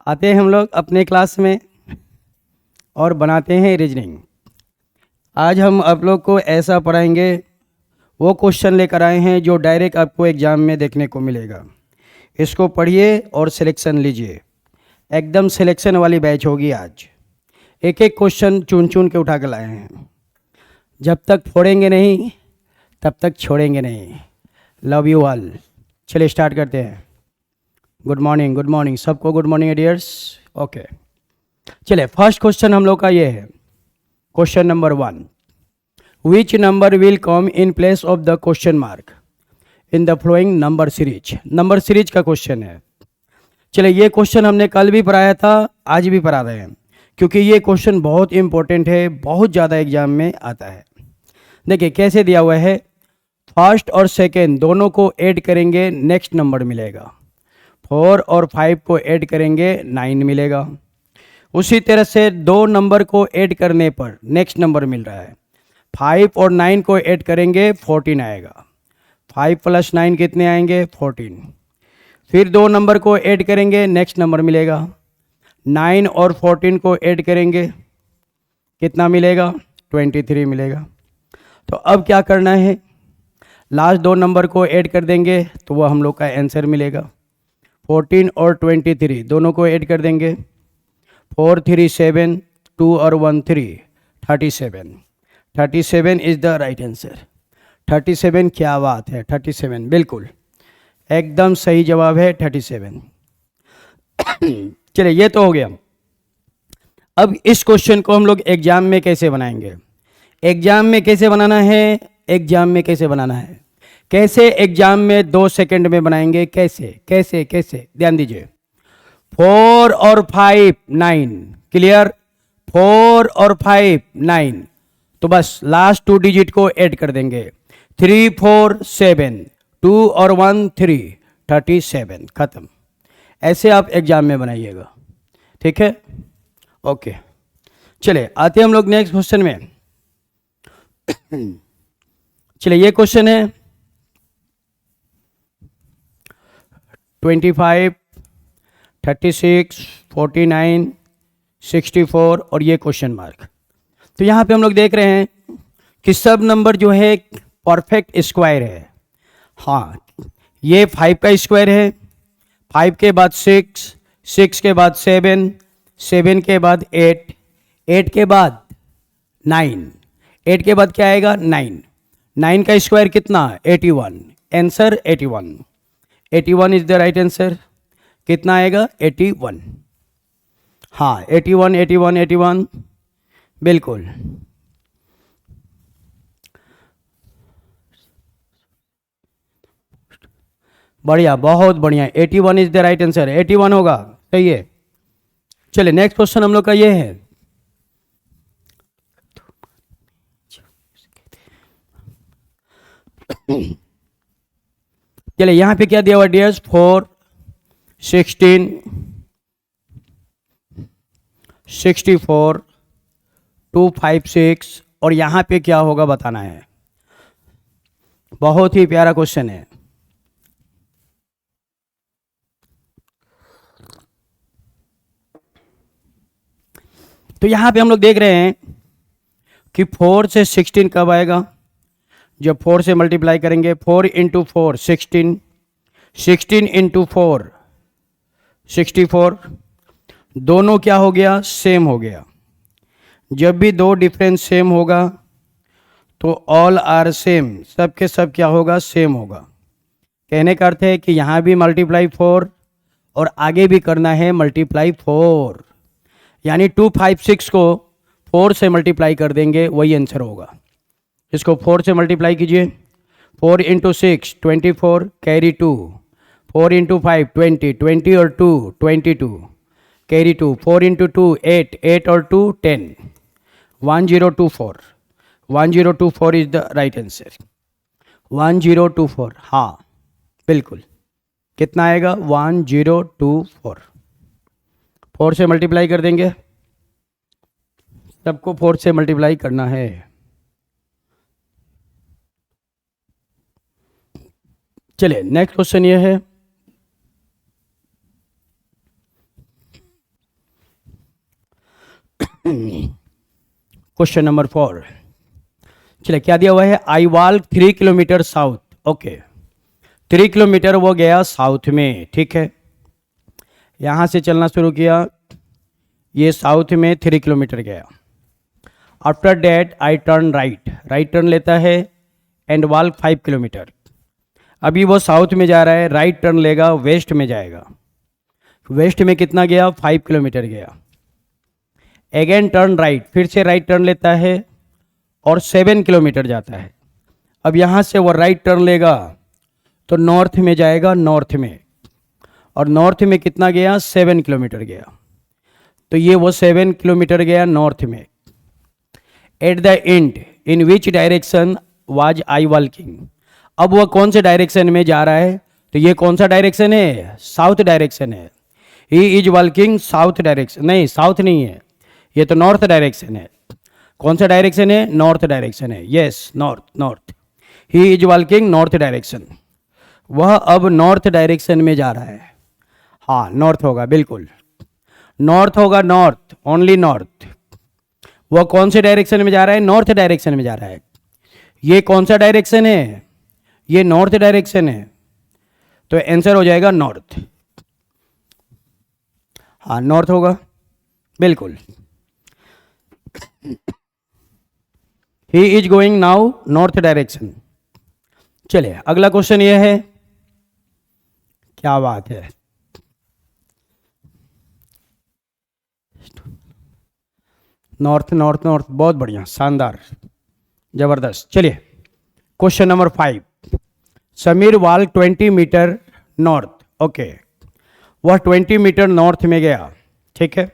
आते हैं हम लोग अपने क्लास में और बनाते हैं रीजनिंग। आज हम आप लोग को ऐसा पढ़ाएंगे, वो क्वेश्चन लेकर आए हैं जो डायरेक्ट आपको एग्ज़ाम में देखने को मिलेगा। इसको पढ़िए और सिलेक्शन लीजिए। एकदम सिलेक्शन वाली बैच होगी आज। एक एक क्वेश्चन चुन चुन के उठा कर लाए हैं। जब तक फोड़ेंगे नहीं तब तक छोड़ेंगे नहीं। Love you all. चलिए स्टार्ट करते हैं। गुड मॉर्निंग सबको गुड मॉर्निंग डियर्स। ओके, चलिए फर्स्ट क्वेश्चन हम लोग का ये है। Question number 1, which number will come in place of the question mark in the flowing number series. Number series का क्वेश्चन है। चलिए ये क्वेश्चन हमने कल भी पढ़ाया था, आज भी पढ़ा रहे हैं, क्योंकि ये क्वेश्चन बहुत इंपॉर्टेंट है, बहुत ज़्यादा एग्जाम में आता है। देखिए कैसे दिया हुआ है, फर्स्ट और सेकेंड दोनों को ऐड करेंगे नेक्स्ट नंबर मिलेगा। 4 और 5 को ऐड करेंगे 9 मिलेगा। उसी तरह से दो नंबर को ऐड करने पर नेक्स्ट नंबर मिल रहा है। 5 और 9 को ऐड करेंगे 14 आएगा। 5 + 9 कितने आएंगे? 14। फिर दो नंबर को ऐड करेंगे नेक्स्ट नंबर मिलेगा। 9 और 14 को ऐड करेंगे कितना मिलेगा? 23 मिलेगा। तो अब क्या करना है, लास्ट दो नंबर को ऐड कर देंगे तो वो हम लोग का आंसर मिलेगा। 14 और 23 दोनों को ऐड कर देंगे। 4 3 7, 2 और 1 3, 37। 37 इज द राइट आंसर। 37, क्या बात है, 37 बिल्कुल एकदम सही जवाब है 37। चलिए ये तो हो गया। अब इस क्वेश्चन को हम लोग एग्जाम में कैसे बनाएंगे? एग्जाम में कैसे बनाना है? एग्जाम में कैसे बनाना है? कैसे एग्जाम में 2 सेकंड में बनाएंगे? कैसे कैसे कैसे ध्यान दीजिए। 4 और 5 9, क्लियर। 4 और 5 9, तो बस लास्ट 2 डिजिट को ऐड कर देंगे। 3 4 7, 2 और 1 3, 37, खत्म। ऐसे आप एग्जाम में बनाइएगा, ठीक है? ओके, चलिए आते हैं हम लोग नेक्स्ट क्वेश्चन में। चलिए ये क्वेश्चन है 25, 36, 49, 64 और ये क्वेश्चन मार्क। तो यहाँ पे हम लोग देख रहे हैं कि सब नंबर जो है परफेक्ट स्क्वायर है। हाँ, ये 5 का स्क्वायर है। 5 के बाद 6, 6 के बाद 7, 7 के बाद 8, 8 के बाद 9, 8 के बाद क्या आएगा? 9। 9 का स्क्वायर कितना? 81। Answer 81। 81 is the right answer. कितना आएगा? 81। हाँ 81 81 81 बिल्कुल। बढ़िया, बहुत बढ़िया। 81 इज द राइट आंसर। 81 होगा, सही है। चलिए नेक्स्ट क्वेश्चन हम लोग का ये है। चलिए यहां पे क्या दिया हुआ डियर्स? 4, 16, 64, 256 और यहां पे क्या होगा बताना है। बहुत ही प्यारा क्वेश्चन है। तो यहां पे हम लोग देख रहे हैं कि 4 से 16 कब आएगा? जब 4 से मल्टीप्लाई करेंगे। 4 इंटू 4 16, 16 इंटू 4 64। दोनों क्या हो गया? सेम हो गया। जब भी दो डिफरेंस सेम होगा तो ऑल आर सेम, सब के सब क्या होगा? सेम होगा। कहने का अर्थ है कि यहाँ भी मल्टीप्लाई 4 और आगे भी करना है मल्टीप्लाई 4, यानी 256 को 4 से मल्टीप्लाई कर देंगे, वही आंसर होगा। इसको 4 से मल्टीप्लाई कीजिए। 4 इंटू 6 24, कैरी 2। 4 इंटू 5 20, 20 और 2 22, कैरी 2। 4 इंटू 2 8, 8 और 2 10, 1024। 1024 इज द राइट आंसर। 1024, हाँ बिल्कुल। कितना आएगा? 1024। 4 से मल्टीप्लाई कर देंगे, सबको 4 से मल्टीप्लाई करना है। चलिए नेक्स्ट क्वेश्चन ये है। क्वेश्चन नंबर 4, चलिए क्या दिया हुआ है, I walk 3 kilometre south. Okay, 3 kilometre वो गया साउथ में, ठीक है। यहाँ से चलना शुरू किया, ये साउथ में 3 किलोमीटर गया। After that I turn right, right turn लेता है एंड वॉक 5 किलोमीटर। अभी वो साउथ में जा रहा है, राइट टर्न लेगा, वेस्ट में जाएगा। वेस्ट में कितना गया, 5 किलोमीटर गया। अगेन टर्न राइट, फिर से राइट टर्न लेता है और 7 किलोमीटर जाता है। अब यहाँ से वो राइट टर्न लेगा तो नॉर्थ में जाएगा, नॉर्थ में, और नॉर्थ में कितना गया, 7 किलोमीटर गया। तो ये वो 7 किलोमीटर गया नॉर्थ में। At the and in which direction was I walking, अब वह कौन से डायरेक्शन में जा रहा है, तो ये कौन सा डायरेक्शन है, साउथ डायरेक्शन है। He is walking south direction, नहीं साउथ नहीं है, ये तो नॉर्थ डायरेक्शन है। कौन सा डायरेक्शन है, नॉर्थ डायरेक्शन है, yes north, north. He is walking north direction, वह अब नॉर्थ डायरेक्शन में जा रहा है। हाँ नॉर्थ होगा, बिल्कुल नॉर्थ होगा, नॉर्थ, ओनली नॉर्थ। वह कौन से डायरेक्शन में जा रहा है, नॉर्थ डायरेक्शन में जा रहा है। ये कौन सा डायरेक्शन है, ये नॉर्थ डायरेक्शन है, तो आंसर हो जाएगा नॉर्थ। हाँ नॉर्थ होगा, बिल्कुल। He is going now north direction. चलिए अगला क्वेश्चन ये है, क्या बात है, नॉर्थ नॉर्थ नॉर्थ, बहुत बढ़िया, शानदार, जबरदस्त। चलिए question number 5, Sameer walk 20 metre north. Okay, वह 20 मीटर नॉर्थ में गया, ठीक है,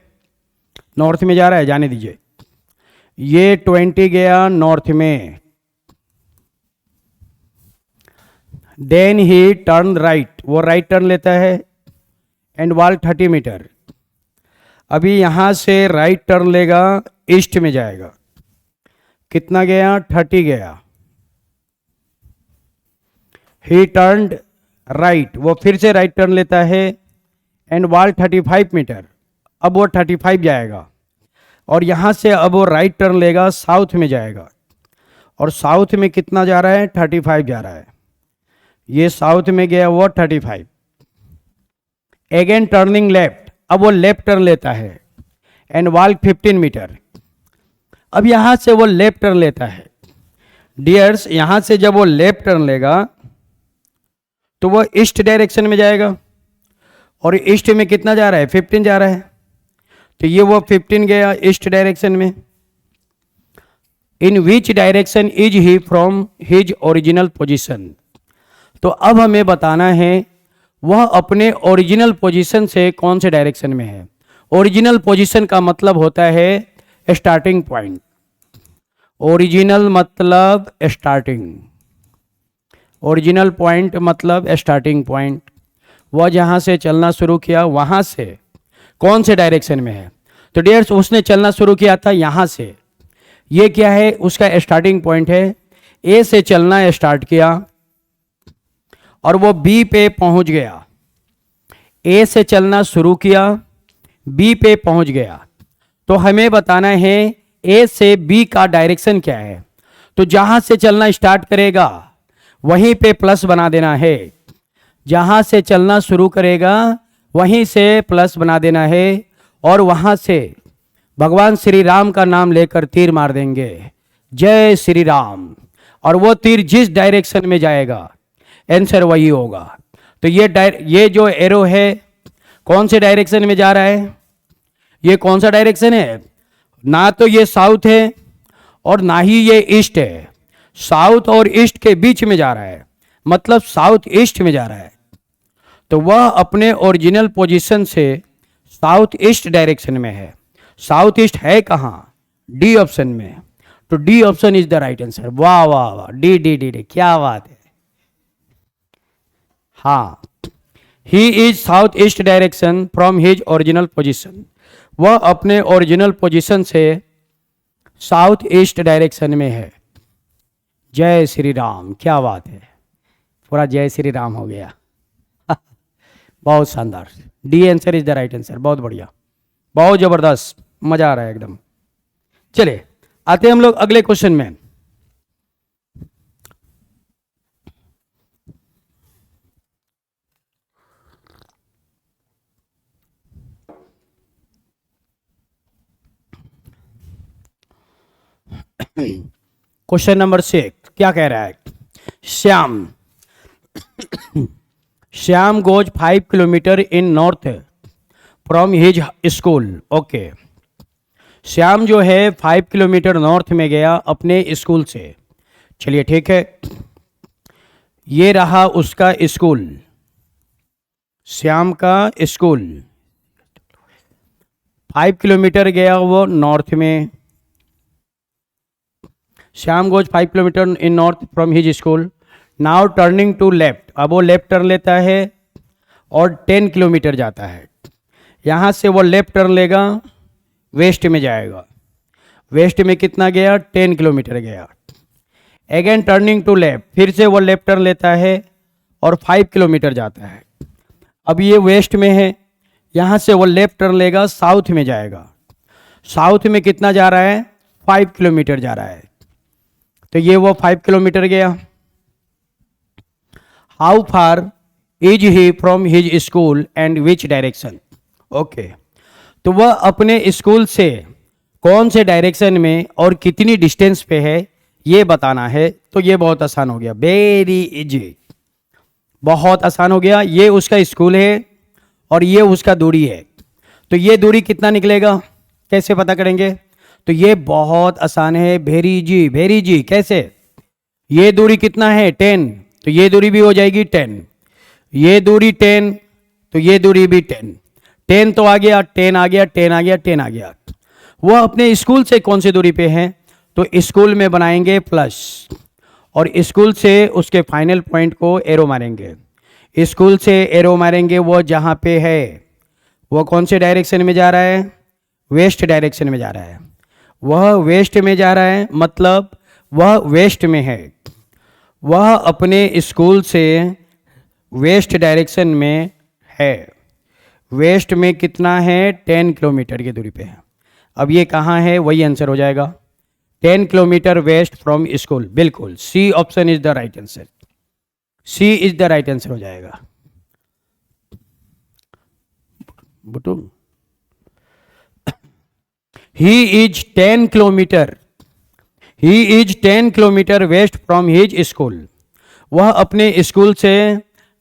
नॉर्थ में जा रहा है, जाने दीजिए। ये 20 गया नॉर्थ में, देन ही टर्न राइट, वो राइट टर्न लेता है एंड वॉक 30 मीटर। अभी यहां से राइट टर्न लेगा, ईस्ट में जाएगा, कितना गया, 30 गया। ही टर्न्ड राइट, वो फिर से राइट टर्न लेता है एंड वॉक 35 मीटर। अब वो 35 जाएगा, और यहाँ से अब वो राइट टर्न लेगा, साउथ में जाएगा, और साउथ में कितना जा रहा है, 35 जा रहा है। ये साउथ में गया वो 35। अगेन टर्निंग लेफ्ट, अब वो लेफ्ट टर्न लेता है एंड वॉक 15 मीटर। अब यहाँ से वो लेफ्ट टर्न लेता है। डियर्स, यहाँ से जब वो लेफ्ट टर्न लेगा तो वो ईस्ट डायरेक्शन में जाएगा, और ईस्ट में कितना जा रहा है, 15 जा रहा है। तो ये वो 15 गया ईस्ट डायरेक्शन में। In which direction is he from his original position, तो अब हमें बताना है वह अपने ओरिजिनल पोजीशन से कौन से डायरेक्शन में है। ओरिजिनल पोजीशन का मतलब होता है स्टार्टिंग पॉइंट। ओरिजिनल मतलब स्टार्टिंग, ओरिजिनल पॉइंट मतलब स्टार्टिंग पॉइंट। वह जहाँ से चलना शुरू किया वहाँ से कौन से डायरेक्शन में है। तो डियर्स, उसने चलना शुरू किया था यहाँ से, ये क्या है, उसका स्टार्टिंग पॉइंट है। ए से चलना स्टार्ट किया और वो बी पे पहुँच गया। ए से चलना शुरू किया, बी पे पहुँच गया। तो हमें बताना है ए से बी का डायरेक्शन क्या है। तो जहाँ से चलना स्टार्ट करेगा वहीं पे प्लस बना देना है। जहाँ से चलना शुरू करेगा वहीं से प्लस बना देना है, और वहाँ से भगवान श्री राम का नाम लेकर तीर मार देंगे, जय श्री राम। और वो तीर जिस डायरेक्शन में जाएगा आंसर वही होगा। तो ये जो एरो है कौन से डायरेक्शन में जा रहा है, ये कौन सा डायरेक्शन है, ना तो ये साउथ है और ना ही ये ईस्ट है, साउथ और ईस्ट के बीच में जा रहा है, मतलब साउथ ईस्ट में जा रहा है। तो वह अपने ओरिजिनल पोजीशन से साउथ ईस्ट डायरेक्शन में है। साउथ ईस्ट है कहाँ, डी ऑप्शन में। तो D option is the right answer. वाह वाह वाह, डी डी डी डी, क्या बात है। हाँ, he is south east direction from his original position. वह अपने ओरिजिनल पोजीशन से साउथ ईस्ट डायरेक्शन में है। जय श्री राम, क्या बात है, पूरा जय श्री राम हो गया। बहुत शानदार, D answer is the right answer. बहुत बढ़िया, बहुत जबरदस्त, मजा आ रहा है एकदम। चलिए आते हैं हम लोग अगले क्वेश्चन में। क्वेश्चन नंबर 6 क्या कह रहा है? Shyam Shyam goes 5 kilometre in north from his school. Okay, Shyam जो है 5 किलोमीटर नॉर्थ में गया अपने स्कूल से। चलिए ठीक है, ये रहा उसका स्कूल, श्याम का स्कूल। 5 किलोमीटर गया वो नॉर्थ में। Shyam goes 5 kilometre in north from his school. Now turning to left, अब वो लेफ्ट टर्न लेता है और 10 किलोमीटर जाता है। यहाँ से वो लेफ्ट टर्न लेगा, वेस्ट में जाएगा। वेस्ट में कितना गया? 10 किलोमीटर गया। अगेन टर्निंग टू लेफ्ट, फिर से वो लेफ्ट टर्न लेता है और 5 किलोमीटर जाता है। अब ये वेस्ट में है, यहाँ से वो लेफ्ट टर्न लेगा, साउथ में जाएगा। साउथ में कितना जा रहा है? 5 किलोमीटर जा रहा है। तो ये वो 5 किलोमीटर गया। How far is he from his school and which direction? Okay, तो वह अपने स्कूल से कौन से डायरेक्शन में और कितनी डिस्टेंस पे है ये बताना है। तो ये बहुत आसान हो गया, वेरी इजी, बहुत आसान हो गया। ये उसका स्कूल है और ये उसका दूरी है। तो ये दूरी कितना निकलेगा, कैसे पता करेंगे? तो ये बहुत आसान है, वेरी इजी, वेरी इजी। कैसे? ये दूरी कितना है? 10, तो ये दूरी भी हो जाएगी 10। ये दूरी 10, तो ये दूरी भी 10। 10 तो आ गया, 10 आ गया, 10 आ गया, 10 आ गया। वह अपने स्कूल से कौन सी दूरी पे है? तो स्कूल में बनाएंगे प्लस और स्कूल से उसके फाइनल पॉइंट को एरो मारेंगे। स्कूल से एरो मारेंगे वो जहाँ पे है। वो कौन से डायरेक्शन में जा रहा है? वेस्ट डायरेक्शन में जा रहा है। वह वेस्ट में जा रहा है, मतलब वह वेस्ट में है। वह अपने स्कूल से वेस्ट डायरेक्शन में है। वेस्ट में कितना है? 10 किलोमीटर की दूरी पे है। अब ये कहाँ है? वही आंसर हो जाएगा, 10 किलोमीटर वेस्ट फ्रॉम स्कूल। बिल्कुल, C option is the right answer. C is the right answer हो जाएगा। बुटू, he is 10 kilometre, he is 10 kilometre west from his school. वह अपने स्कूल से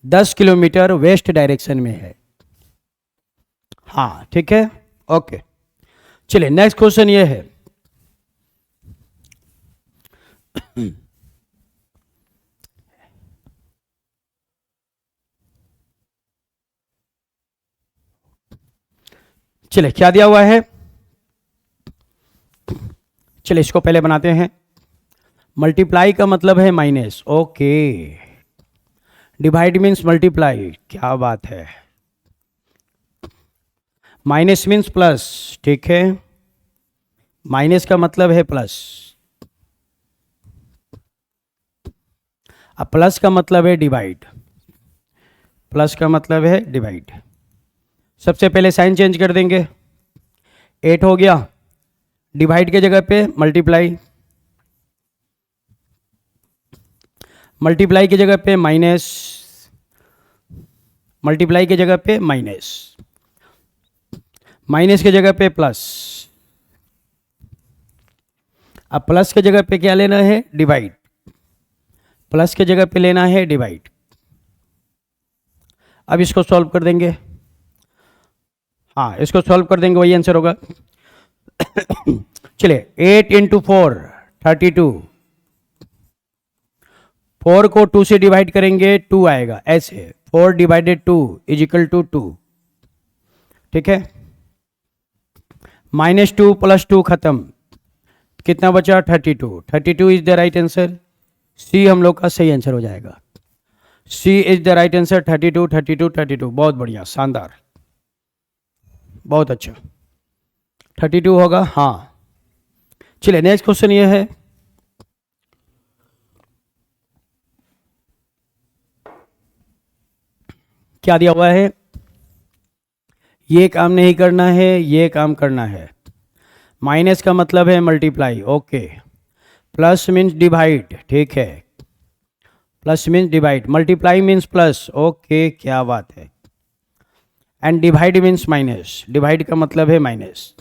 10 किलोमीटर वेस्ट डायरेक्शन में है। हाँ ठीक है, ओके। चलिए नेक्स्ट क्वेश्चन ये है, चलिए क्या दिया हुआ है? चलिए इसको पहले बनाते हैं। मल्टीप्लाई का मतलब है minus, okay. Divide means multiply, क्या बात है। माइनस मीन्स प्लस, ठीक है। माइनस का मतलब है प्लस, अब प्लस का मतलब है डिवाइड। प्लस का मतलब है डिवाइड। सबसे पहले साइन चेंज कर देंगे, 8 हो गया, डिवाइड के जगह पे मल्टीप्लाई, मल्टीप्लाई की जगह पे माइनस, मल्टीप्लाई की जगह पे माइनस, माइनस की जगह पे प्लस। अब प्लस की जगह पे क्या लेना है? डिवाइड। प्लस की जगह पे लेना है डिवाइड। अब इसको सॉल्व कर देंगे। हाँ, इसको सॉल्व कर देंगे, वही आंसर होगा। चलिए 8 इंटू 4 32, 4 को 2 से डिवाइड करेंगे 2 आएगा, ऐसे 4 डिवाइडेड 2 इज इक्वल टू 2, ठीक है। -2 प्लस 2 खत्म, कितना बचा? 32। 32 इज द राइट आंसर। सी हम लोग का सही आंसर हो जाएगा। सी इज द राइट आंसर, 32 32 32। बहुत बढ़िया, शानदार, बहुत अच्छा, 32 होगा। हाँ चलिए नेक्स्ट क्वेश्चन ये है, क्या दिया हुआ है? ये काम नहीं करना है, ये काम करना है। माइनस का मतलब है multiply, okay. Plus means divide, ठीक है, plus means divide, multiply means plus, okay, क्या बात है। And divide means minus, divide का मतलब है माइनस।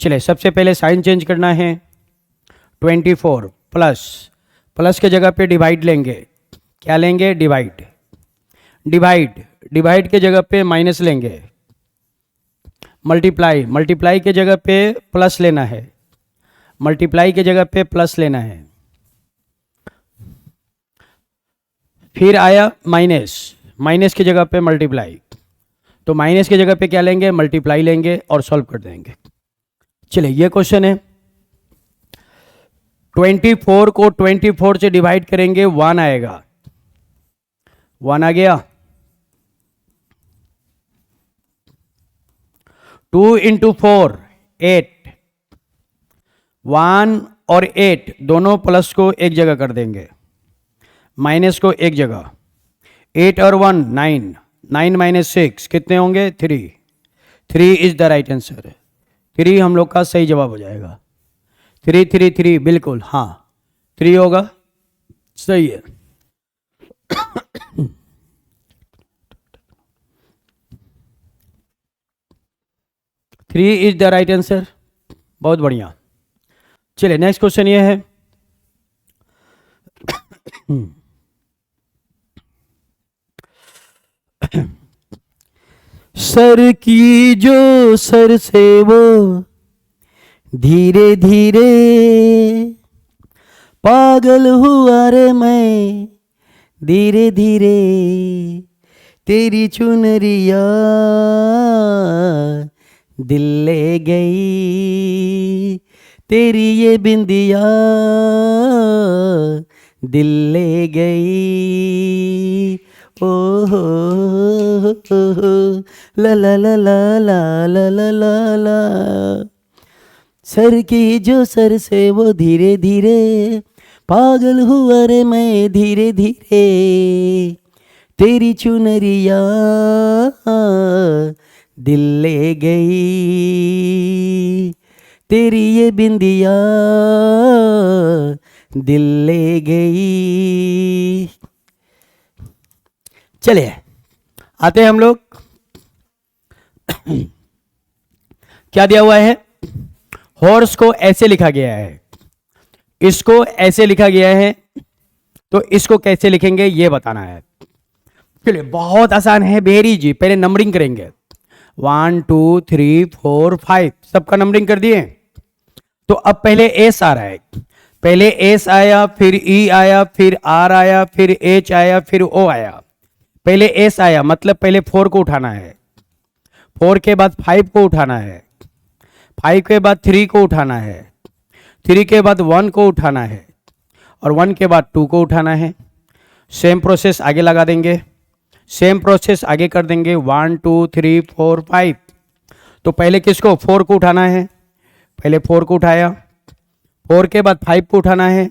चलिए सबसे पहले साइन चेंज करना है। 24 प्लस, प्लस के जगह पे डिवाइड लेंगे, क्या लेंगे, डिवाइड, डिवाइड, डिवाइड के जगह पे माइनस लेंगे। मल्टीप्लाई, मल्टीप्लाई के जगह पे प्लस लेना है, मल्टीप्लाई के जगह पे प्लस लेना है। फिर आया माइनस, माइनस की जगह पे मल्टीप्लाई, तो माइनस की जगह पे क्या लेंगे, मल्टीप्लाई लेंगे और सॉल्व कर देंगे। चलिए ये क्वेश्चन है। 24 को 24 से डिवाइड करेंगे, 1 आएगा, 1 आ गया। 2 इंटू 4 8, 1 और 8 दोनों प्लस को एक जगह कर देंगे, माइनस को एक जगह। 8 और 1 9, 9 माइनस 6 कितने होंगे, 3, 3 इज द राइट आंसर। 3 हम लोग का सही जवाब हो जाएगा। 3 3 3 बिल्कुल, हाँ 3 होगा, सही है। Three is the right answer, बहुत बढ़िया। चलिए नेक्स्ट क्वेश्चन ये है। सर की जो सर से वो धीरे धीरे पागल हुआ रे मैं, धीरे धीरे तेरी चुनरिया दिल ले गई, तेरी ये बिंदिया दिल ले गई, ओ हो ला ला ला ला ला ला ला ला ला। सर की जो सर से वो धीरे धीरे पागल हुआ रे मैं, धीरे धीरे तेरी चुनरिया दिल ले गई, तेरी ये बिंदिया दिल ले गई। चलिए आते हैं हम लोग। क्या दिया हुआ है, हॉर्स को ऐसे लिखा गया है, इसको ऐसे लिखा गया है, तो इसको कैसे लिखेंगे ये बताना है। चलिए बहुत आसान है, वेरी जी। पहले नंबरिंग करेंगे, 1 2 3 4 5, सबका नंबरिंग कर दिए। तो अब पहले एस आ रहा है, पहले एस आया, फिर ई आया, फिर आर आया, फिर एच आया, फिर ओ आया। पहले एस आया मतलब पहले 4 को उठाना है, 4 के बाद 5 को उठाना है, 5 के बाद 3 को उठाना है, 3 के बाद 1 को उठाना है, और 1 के बाद 2 को उठाना है। सेम प्रोसेस आगे लगा देंगे, सेम प्रोसेस आगे कर देंगे, 1 2 3 4 5। तो पहले किसको, 4 को उठाना है, पहले 4 को उठाया, 4 के बाद 5 को उठाना है,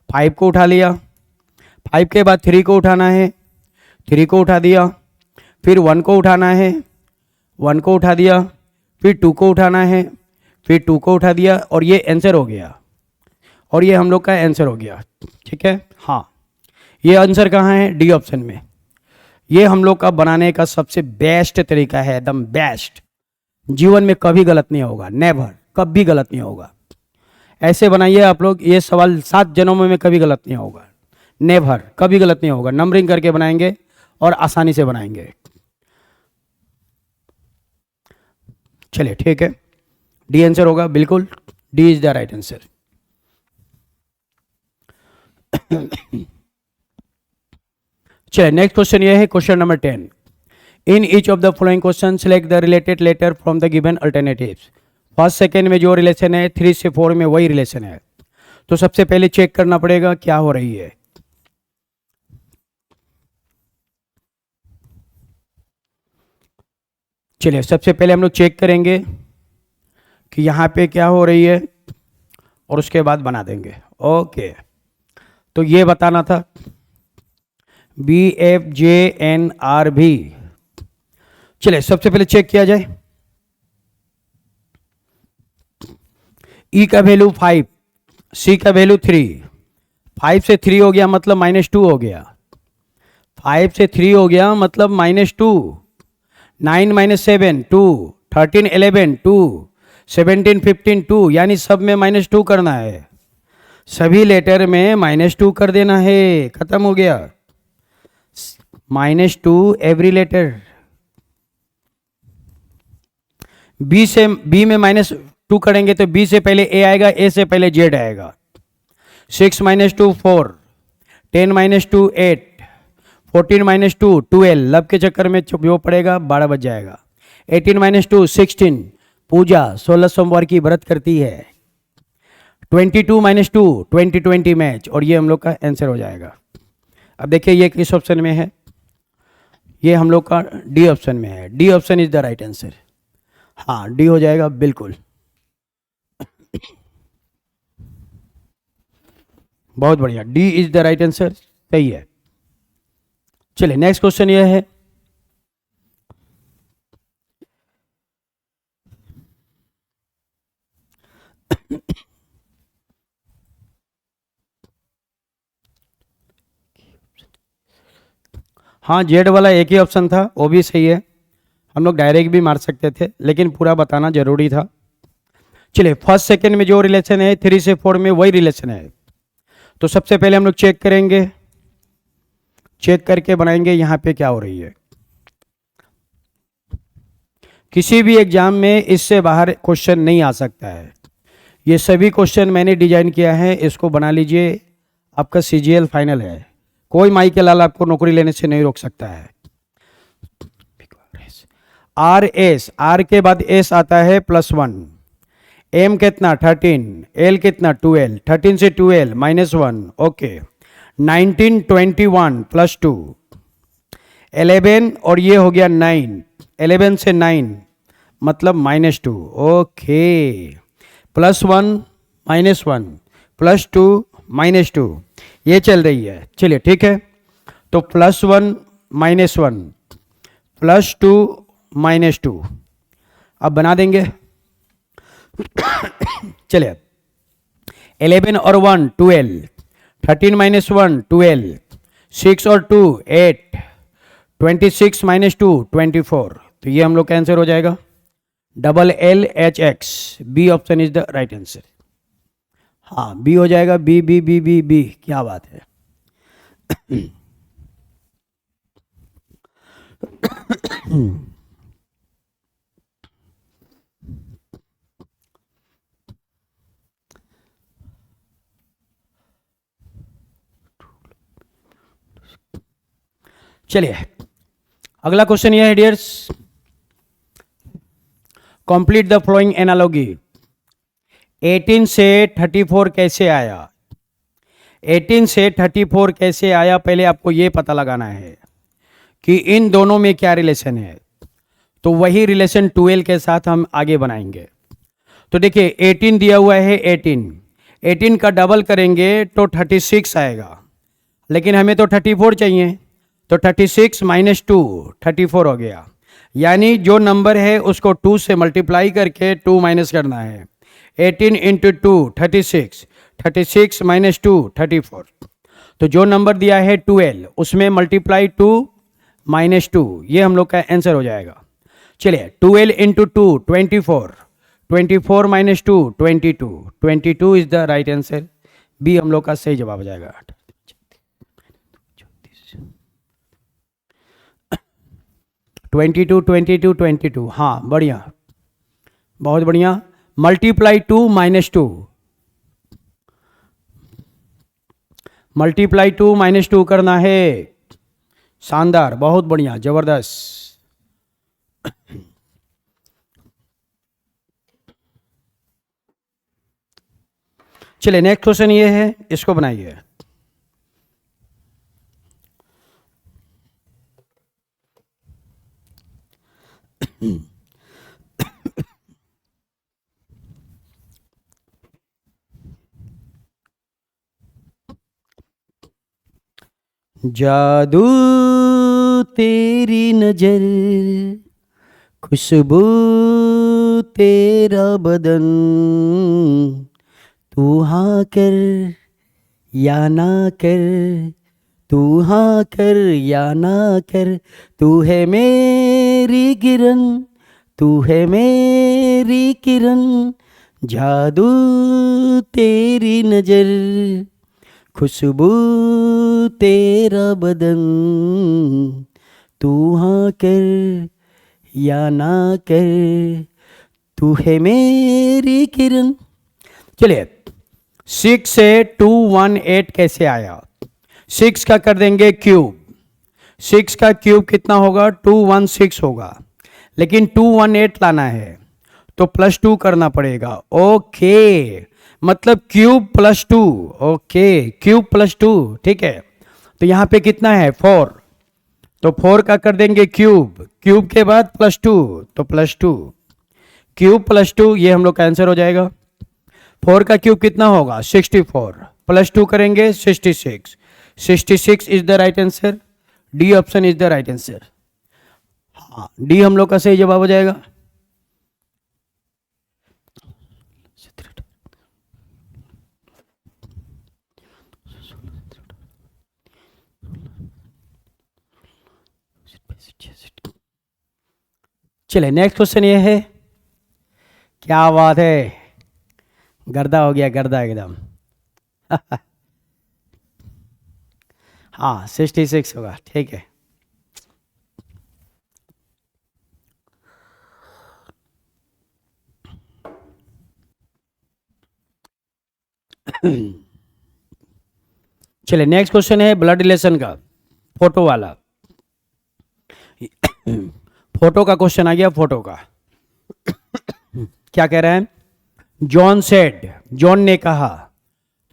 5 को उठा लिया, 5 के बाद 3 को उठाना है, 3 को उठा दिया, फिर 1 को उठाना है, 1 को उठा दिया, फिर 2 को उठाना है, फिर 2 को उठा दिया, और ये आंसर हो गया, और ये हम लोग का आंसर हो गया। ठीक है, हाँ ये आंसर कहाँ है, डी ऑप्शन में। ये हम लोग का बनाने का सबसे बेस्ट तरीका है, एकदम बेस्ट। जीवन में कभी गलत नहीं होगा, नेवर, कभी गलत नहीं होगा। ऐसे बनाइए आप लोग, ये सवाल 7 जन्मों में कभी गलत नहीं होगा, नेवर, कभी गलत नहीं होगा। नंबरिंग करके बनाएंगे और आसानी से बनाएंगे। चलिए ठीक है, डी आंसर होगा, बिल्कुल D is the right answer. चलिए नेक्स्ट क्वेश्चन ये है, question number 10। In each of the following question select the related letter from the given alternatives. First second में जो रिलेशन है, 3 से 4 में वही रिलेशन है। तो सबसे पहले चेक करना पड़ेगा क्या हो रही है। चलिए सबसे पहले हम लोग चेक करेंगे कि यहाँ पे क्या हो रही है, और उसके बाद बना देंगे। ओके, तो ये बताना था, B F J N R भी। चलिए सबसे पहले चेक किया जाए। ई का वैल्यू 5, सी का वैल्यू 3, 5 से 3 हो गया मतलब -2 हो गया, 5 से 3 हो गया मतलब -2, 9 - 7 2, 13 11 2, 17 15 2, यानी सब में -2 करना है, सभी लेटर में -2 कर देना है, खत्म हो गया, -2 एवरी लेटर। बी में -2 करेंगे तो बी से पहले ए आएगा, ए से पहले जेड आएगा, 6 - 2 4, 10 - 2 8, 14 - 2 12, लब के चक्कर में जो पड़ेगा 12 बज जाएगा, 18 - 2 16, पूजा 16 सोमवार की व्रत करती है, 22 - 2 20 मैच, और ये हम लोग का आंसर हो जाएगा। अब देखिए ये किस ऑप्शन में है, ये हम लोग का डी ऑप्शन में है, D option is the right answer. हाँ डी हो जाएगा बिल्कुल, बहुत बढ़िया, D is the right answer, सही है। चलिए नेक्स्ट क्वेश्चन ये है, हाँ जेड वाला एक ही ऑप्शन था, वो भी सही है, हम लोग डायरेक्ट भी मार सकते थे लेकिन पूरा बताना जरूरी था। चलिए फर्स्ट सेकंड में जो रिलेशन है 3 से 4 में वही रिलेशन है, तो सबसे पहले हम लोग चेक करेंगे, चेक करके बनाएंगे यहाँ पे क्या हो रही है। किसी भी एग्जाम में इससे बाहर क्वेश्चन नहीं आ सकता है, ये सभी क्वेश्चन मैंने डिजाइन किया है, इसको बना लीजिए, आपका सीजीएल फाइनल है, कोई माई के लाल आपको नौकरी लेने से नहीं रोक सकता है। आर एस, आर के बाद एस आता है +1, एम कितना 13, एल कितना 12, 13 से 12 -1, ओके, 19 21 +2, 11 और ये हो गया 9, 11 से 9 मतलब -2, ओके, +1 -1 +2 -2, ये चल रही है, चलिए ठीक है, तो +1 -1 +2 -2 अब बना देंगे। चलिए 11 और 1 12, 13 - 1 12, 6 और 2 8, 26 - 2 24, तो ये हम लोग का आंसर हो जाएगा LLHX, B option is the right answer. हाँ बी हो जाएगा, B B B B B, क्या बात है। चलिए अगला क्वेश्चन यह है dears, complete the flowing analogy, 18 से 34 कैसे आया, 18 से 34 कैसे आया, पहले आपको यह पता लगाना है कि इन दोनों में क्या रिलेशन है, तो वही रिलेशन 12 के साथ हम आगे बनाएंगे। तो देखिए 18 दिया हुआ है, 18 का डबल करेंगे तो 36 आएगा, लेकिन हमें तो 34 चाहिए, तो 36 - 2 34 हो गया, यानी जो नंबर है उसको 2 से मल्टीप्लाई करके 2 माइनस करना है, 18 × 2 36, 36 - 2 34, तो जो नंबर दिया है 12 उसमें मल्टीप्लाई 2 -2, ये हम लोग का आंसर हो जाएगा। चलिए 12 × 2 24, 24 - 2 22, 22 is the right answer, B हम लोग का सही जवाब हो जाएगा। 22 22 22, हाँ बढ़िया, बहुत बढ़िया, मल्टीप्लाई 2 -2, मल्टीप्लाई 2 -2 करना है, शानदार, बहुत बढ़िया, जबरदस्त। चलिए नेक्स्ट क्वेश्चन ये है, इसको बनाइए, जादू तेरी नजर, खुशबू तेरा बदन, तू हाँ कर या ना कर, तू हाँ कर या ना कर, तू है मेरी किरण, तू है मेरी किरण, जादू तेरी नजर, खुशबू तेरा बदन, तू हाँ कर या ना कर, तू है मेरी किरण। चलिए 6 से 218 कैसे आया? 6 का कर देंगे क्यूब, 6 का क्यूब कितना होगा? 216 होगा, लेकिन 218 लाना है तो +2 करना पड़ेगा। ओके, मतलब क्यूब +2, ओके क्यूब +2, ठीक है। तो यहाँ पे कितना है? 4, तो 4 का कर देंगे क्यूब, क्यूब के बाद +2 तो +2, क्यूब +2 ये हम लोग का आंसर हो जाएगा। 4 का क्यूब कितना होगा? 64, +2 करेंगे 66, 66 is the right answer. D option is the right answer. हाँ, डी हम लोग का सही जवाब हो जाएगा। चलिए नेक्स्ट क्वेश्चन ये है, क्या बात है, गर्दा हो गया, गर्दा एकदम। हाँ 66 होगा, ठीक है। चलिए नेक्स्ट क्वेश्चन है ब्लड रिलेशन का, फोटो वाला। फोटो का क्वेश्चन आ गया, फोटो का। क्या कह रहे हैं? जॉन सेड, जॉन ने कहा,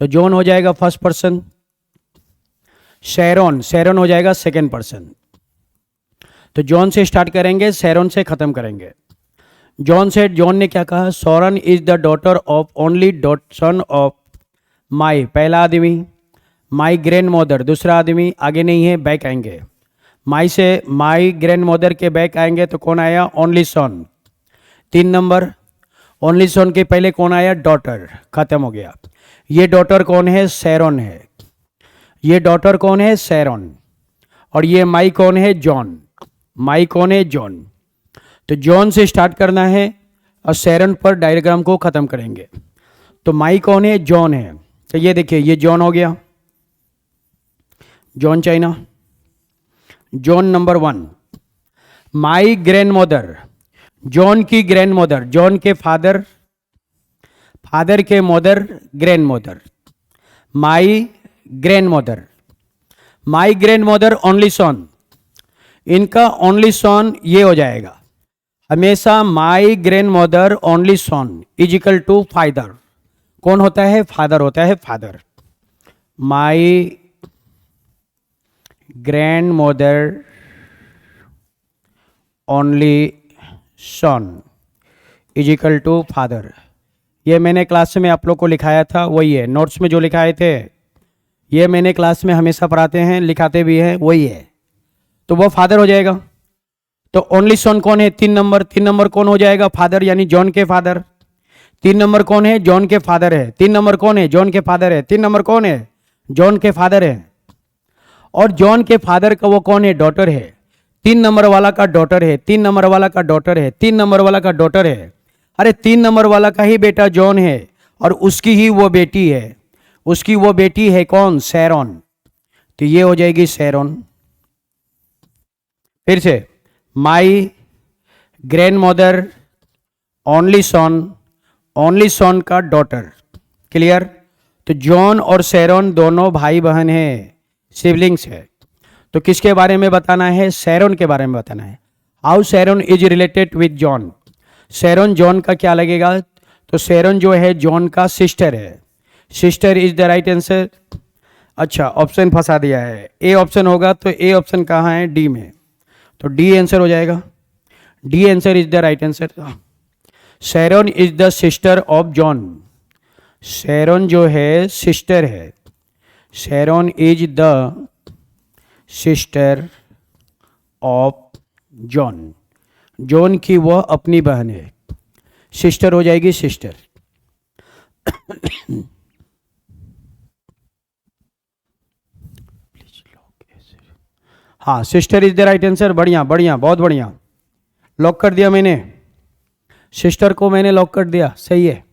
तो जॉन हो जाएगा फर्स्ट पर्सन, शैरोन, शैरोन हो जाएगा सेकंड पर्सन। तो जॉन से स्टार्ट करेंगे, शैरोन से खत्म करेंगे। जॉन सेड, जॉन ने क्या कहा? Soren is the daughter of only son of my, पहला आदमी। माई ग्रैंड मदर, दूसरा आदमी, आगे नहीं है, बैक आएंगे। माई से माई ग्रैंड मदर के बैक आएंगे तो कौन आया? Only son. 3 number, only son के पहले कौन आया? डॉटर, खत्म हो गया। ये डॉटर कौन है? शैरोन है। ये डॉटर कौन है? शैरोन। और ये माई कौन है? जॉन। माई कौन है? जॉन। तो जॉन से स्टार्ट करना है और शैरोन पर डायग्राम को खत्म करेंगे। तो माई कौन है? जॉन है। तो ये देखिए, ये जॉन हो गया, John China. John number 1। My grandmother, John की ग्रैंड मदर, जॉन के फादर, फादर के mother, grandmother. My grandmother, my grandmother only son, इनका ओनली सन ये हो जाएगा हमेशा। My grandmother only son is equal to father. कौन होता है? फादर होता है, father. My grandmother only son is equal to father. ये मैंने क्लास में आप लोग को लिखाया था, वही है, नोट्स में जो लिखाए थे, ये मैंने क्लास में हमेशा पढ़ाते हैं, लिखाते भी हैं, वही है। तो वो फादर हो जाएगा। तो ओनली सन कौन है? 3 नंबर, 3 नंबर कौन हो जाएगा? फादर, यानी जॉन के फादर। 3 नंबर कौन है? जॉन के फादर है। 3 नंबर कौन है? जॉन के फादर है। 3 नंबर कौन है? जॉन के फादर है। और जॉन के फादर का वो कौन है? डॉटर है। 3 नंबर वाला का डॉटर है, 3 नंबर वाला का डॉटर है, 3 नंबर वाला का डॉटर है। अरे 3 नंबर वाला का ही बेटा जॉन है और उसकी ही वो बेटी है। उसकी वो बेटी है कौन? शैरोन। तो ये हो जाएगी शैरोन। फिर से, माई ग्रैंड मदर ओनली सन, ओनली सन का डॉटर। क्लियर? तो जॉन और शैरोन दोनों भाई बहन हैं, सिबलिंग्स है। तो किसके बारे में बताना है? शैरोन के बारे में बताना है। How Sharon is related with John. Sharon John का क्या लगेगा? तो शैरोन जो है जॉन का सिस्टर है। Sister is the right answer. अच्छा, ऑप्शन फंसा दिया है, ए ऑप्शन होगा तो ए ऑप्शन कहाँ है? डी में। तो डी आंसर हो जाएगा। D answer is the right answer. Sharon is the sister of John. Sharon जो है सिस्टर है। Sharon is the sister of John. John की वह अपनी बहन है। सिस्टर हो जाएगी सिस्टर। हाँ, sister is the right answer. बढ़िया बढ़िया, बहुत बढ़िया, लॉक कर दिया मैंने, सिस्टर को मैंने लॉक कर दिया, सही है।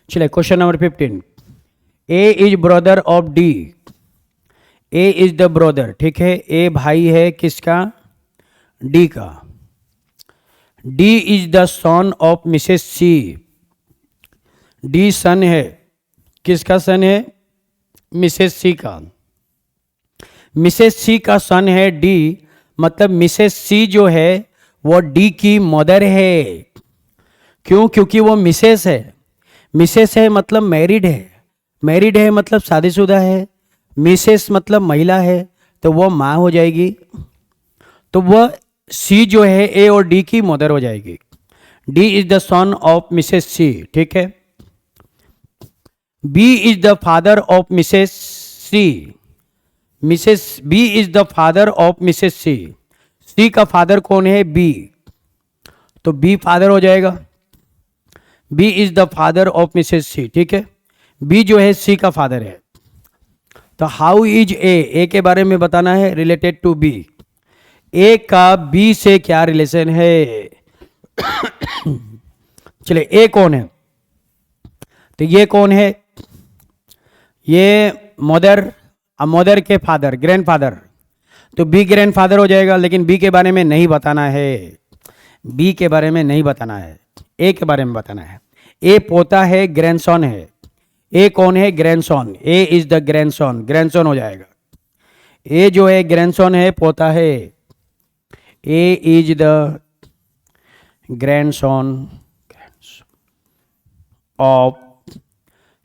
चलिए question number 15। A is brother of D. A is the brother, ठीक है, ए भाई है किसका, डी का। D is the son of Mrs C. D son है, किसका सन है, मिसेस सी का। मिसेस सी का सन है डी, मतलब मिसेस सी जो है वो डी की मदर है। क्यों, क्योंकि वो मिसेस है। मिसेस है मतलब मैरिड है, मैरिड है मतलब शादीशुदा है, मिसेस मतलब महिला है, तो वो माँ हो जाएगी। तो वह सी जो है ए और डी की मदर हो जाएगी। D is the son of Mrs C, ठीक है। B is the father of Mrs C. Mrs B is the father of Mrs C. C का फादर कौन है, बी, तो बी फादर हो जाएगा। B is the father of Mrs C, ठीक है, बी जो है सी का फादर है। तो हाउ इज ए के बारे में बताना है, रिलेटेड टू बी। ए का बी से क्या रिलेशन है। चलिए ए कौन है, तो ये कौन है, ये मदर, मदर के फादर, ग्रैंडफादर, तो बी ग्रैंडफादर हो जाएगा। लेकिन बी के बारे में नहीं बताना है, बी के बारे में नहीं बताना है, ए के बारे में बताना है। ए पोता है, ग्रैंडसन है। ए कौन है, grandson, A is the grandson, grandson हो जाएगा। ए जो है ग्रैंडसन है, पोता है। A is the grandson of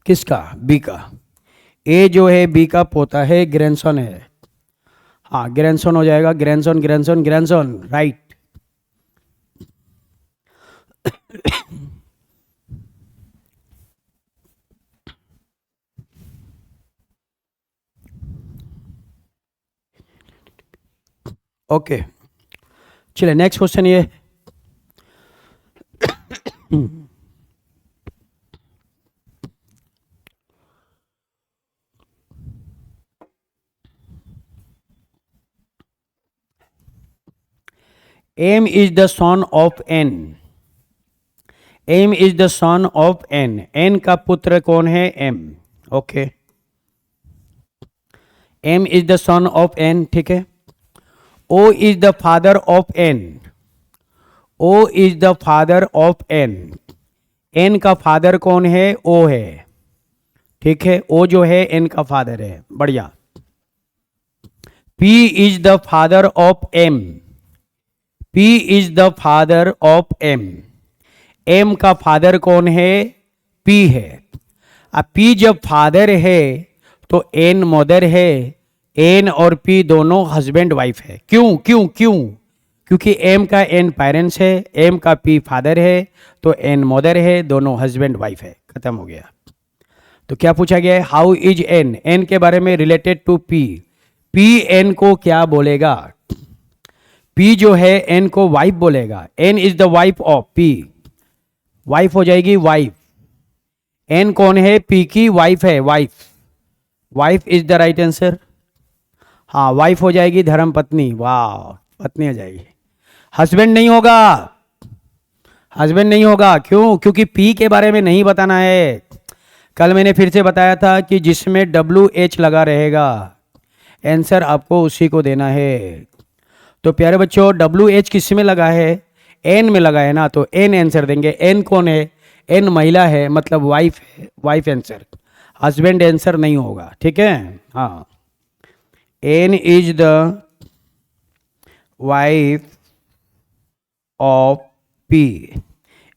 किसका, बी का। ए जो है बी का पोता है, ग्रैंडसन है। हाँ, ग्रैंडसन हो जाएगा, grandson grandson grandson, right. Okay, चलिए नेक्स्ट क्वेश्चन ये। M is the son of N. M is the son of N. N का पुत्र कौन है, M, okay. M is the son of N, ठीक है। O is the father of N. O is the father of N. N का father कौन है, ओ है, ठीक है, ओ जो है एन का फादर है, बढ़िया। P is the father of M. P is the father of M. M का फादर कौन है, पी है। अब पी जब फादर है तो एन मदर है। एन और पी दोनों हस्बैंड वाइफ है। क्यों क्यों क्यों, क्योंकि एम का एन पेरेंट्स है, एम का पी फादर है, तो एन मदर है, दोनों हस्बैंड वाइफ है, खत्म हो गया। तो क्या पूछा गया है, हाउ इज एन। एन के बारे में related to P. P N को क्या बोलेगा, पी जो है एन को वाइफ बोलेगा। N is the wife of P, wife हो जाएगी, वाइफ। एन कौन है, पी की वाइफ है, wife. Wife is the right answer. हाँ, वाइफ हो जाएगी, धर्म पत्नी, वाह, पत्नी हो जाएगी, हस्बैंड नहीं होगा, हस्बैंड नहीं होगा। क्यों, क्योंकि पी के बारे में नहीं बताना है। कल मैंने फिर से बताया था कि जिसमें WH लगा रहेगा आंसर आपको उसी को देना है। तो प्यारे बच्चों, WH किस में लगा है, एन में लगा है ना, तो एन आंसर देंगे। एन कौन है, एन महिला है, मतलब वाइफ है, वाइफ आंसर, हस्बैंड आंसर नहीं होगा, ठीक है। हाँ, N is the wife of P.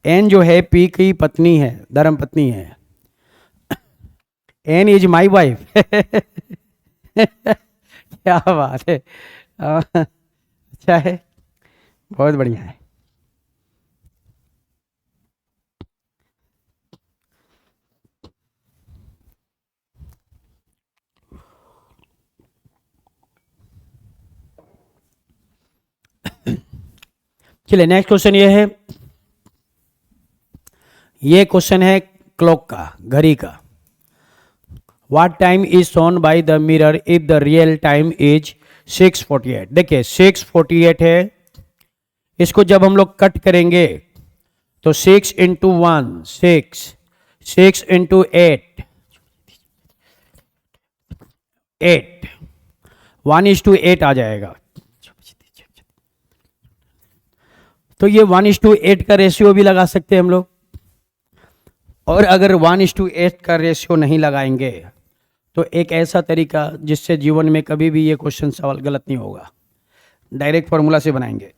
N जो है पी की पत्नी है, धर्म पत्नी है। N is my wife. क्या बात है, अच्छा है, बहुत बढ़िया है। चलिए नेक्स्ट क्वेश्चन ये है, ये क्वेश्चन है क्लॉक का, घड़ी का। What time is shown by the mirror if the real time is 6:48। देखिए 6:48 है, इसको जब हम लोग कट करेंगे तो 6 इंटू 1 6, 6 इंटू 8 8, 1:8 आ जाएगा। तो ये 1:8 का रेशियो भी लगा सकते हैं हम लोग, और अगर 1:8 का रेशियो नहीं लगाएंगे तो एक ऐसा तरीका जिससे जीवन में कभी भी ये क्वेश्चन सवाल गलत नहीं होगा, डायरेक्ट फार्मूला से बनाएंगे।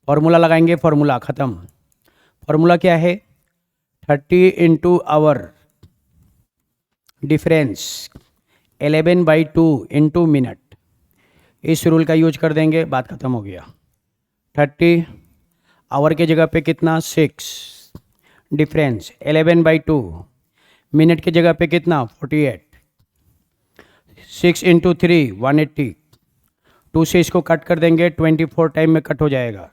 फार्मूला लगाएंगे, फार्मूला ख़त्म। फार्मूला क्या है, 30 into hour difference 11/2 into minute. इस रूल का यूज कर देंगे, बात खत्म हो गया। 30 आवर के जगह पे कितना 6, डिफरेंस 11/2, मिनट के जगह पे कितना 48, 6 इंटू 3 180, 2 से इसको कट कर देंगे, 24 टाइम में कट हो जाएगा।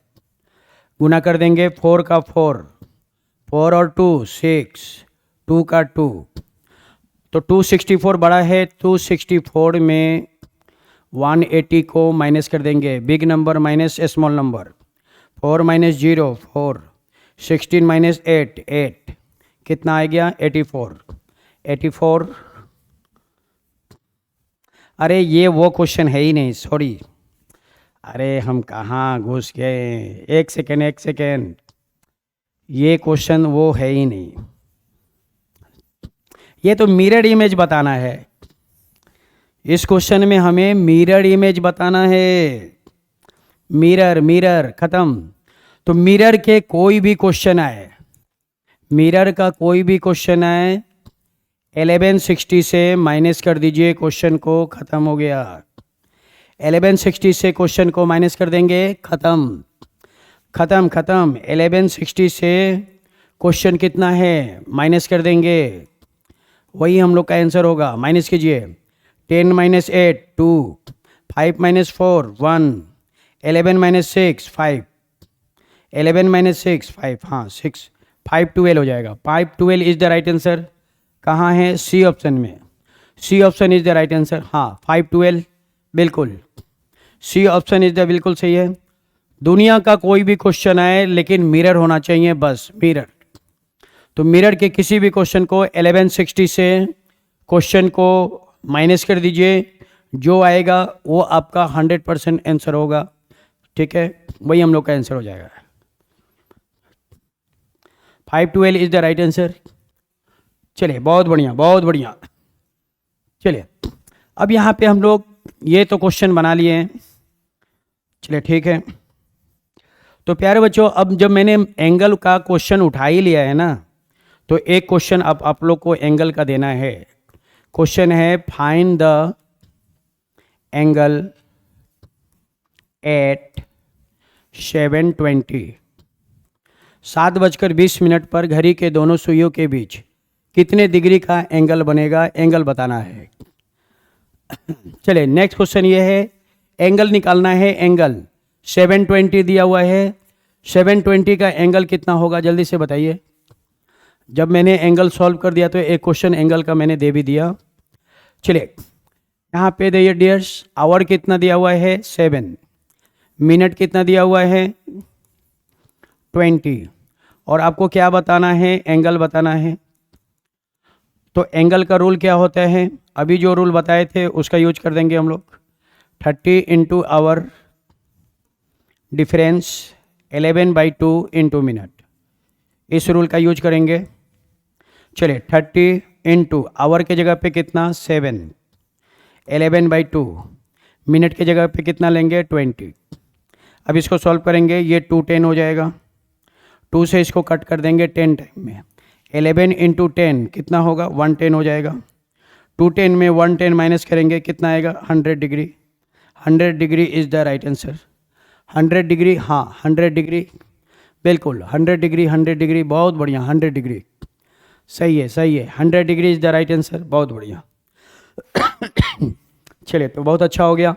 गुना कर देंगे 4 का 4, 4 और 2 6, 2 का 2, तो 264 बड़ा है। 264 में 180 को माइनस कर देंगे, big number minus small number, 4 minus 0 4, 16 minus 8 8, कितना आ गया 84। 84, अरे ये वो क्वेश्चन है ही नहीं, सॉरी, अरे हम कहाँ घुस गए, एक सेकेंड, ये क्वेश्चन वो है ही नहीं, ये तो मिरर इमेज बताना है। इस क्वेश्चन में हमें मिरर इमेज बताना है, मिरर खत्म। तो मिरर के कोई भी क्वेश्चन आए, मिरर का कोई भी क्वेश्चन आए 1160 से माइनस कर दीजिए, क्वेश्चन को, खत्म हो गया। 1160 से क्वेश्चन को माइनस कर देंगे, खत्म। 1160 से क्वेश्चन कितना है माइनस कर देंगे, वही हम लोग का आंसर होगा। माइनस कीजिए, 10 माइनस 8 2, 5 माइनस 4 1, 11 माइनस 6 5, 11 माइनस 6 5, हाँ 6, 5 12 हो जाएगा। 5 12 इज द राइट आंसर। कहाँ है, सी ऑप्शन में, C option is the right answer. हाँ 5 12 बिल्कुल, सी ऑप्शन इज द बिल्कुल सही है। दुनिया का कोई भी क्वेश्चन आए लेकिन मिरर होना चाहिए, बस मिरर। तो मिरर के किसी भी क्वेश्चन को 1160 से क्वेश्चन को माइनस कर दीजिए, जो आएगा वो आपका 100% आंसर होगा, ठीक है, वही हम लोग का आंसर हो जाएगा। 5 12 इज द राइट आंसर। चलिए बहुत बढ़िया। चलिए अब यहाँ पे हम लोग ये तो क्वेश्चन बना लिए हैं, चलिए ठीक है। तो प्यारे बच्चों, अब जब मैंने एंगल का क्वेश्चन उठा ही लिया है ना, तो एक क्वेश्चन अब आप लोग को एंगल का देना है। क्वेश्चन है, फाइंड द एंगल एट 7:20, 7:20 पर घड़ी के दोनों सुइयों के बीच कितने डिग्री का एंगल बनेगा, एंगल बताना है। चलिए नेक्स्ट क्वेश्चन ये है, एंगल निकालना है। एंगल 720 दिया हुआ है, 720 का एंगल कितना होगा, जल्दी से बताइए। जब मैंने एंगल सॉल्व कर दिया तो एक क्वेश्चन एंगल का मैंने दे भी दिया। चलिए यहाँ पे देखिए डियर्स, आवर कितना दिया हुआ है 7, मिनट कितना दिया हुआ है 20, और आपको क्या बताना है, एंगल बताना है। तो एंगल का रूल क्या होता है, अभी जो रूल बताए थे उसका यूज कर देंगे हम लोग। 30 into hour difference 11/2 into minute, इस रूल का यूज करेंगे। चलिए 30 इंटू आवर के जगह पे कितना 7, 11/2, मिनट के जगह पे कितना लेंगे 20। अब इसको सॉल्व करेंगे, ये 2 10 हो जाएगा, 2 से इसको कट कर देंगे 10 टाइम में। 11 इंटू 10 कितना होगा 110 हो जाएगा। 210 में 110 माइनस करेंगे, कितना आएगा 100 degree. 100 degree is the right answer. 100 degree, हाँ 100 डिग्री बिल्कुल, 100 डिग्री 100 डिग्री, बहुत बढ़िया, 100 डिग्री सही है 100 degree is the right answer, बहुत बढ़िया। चलिए तो बहुत अच्छा हो गया।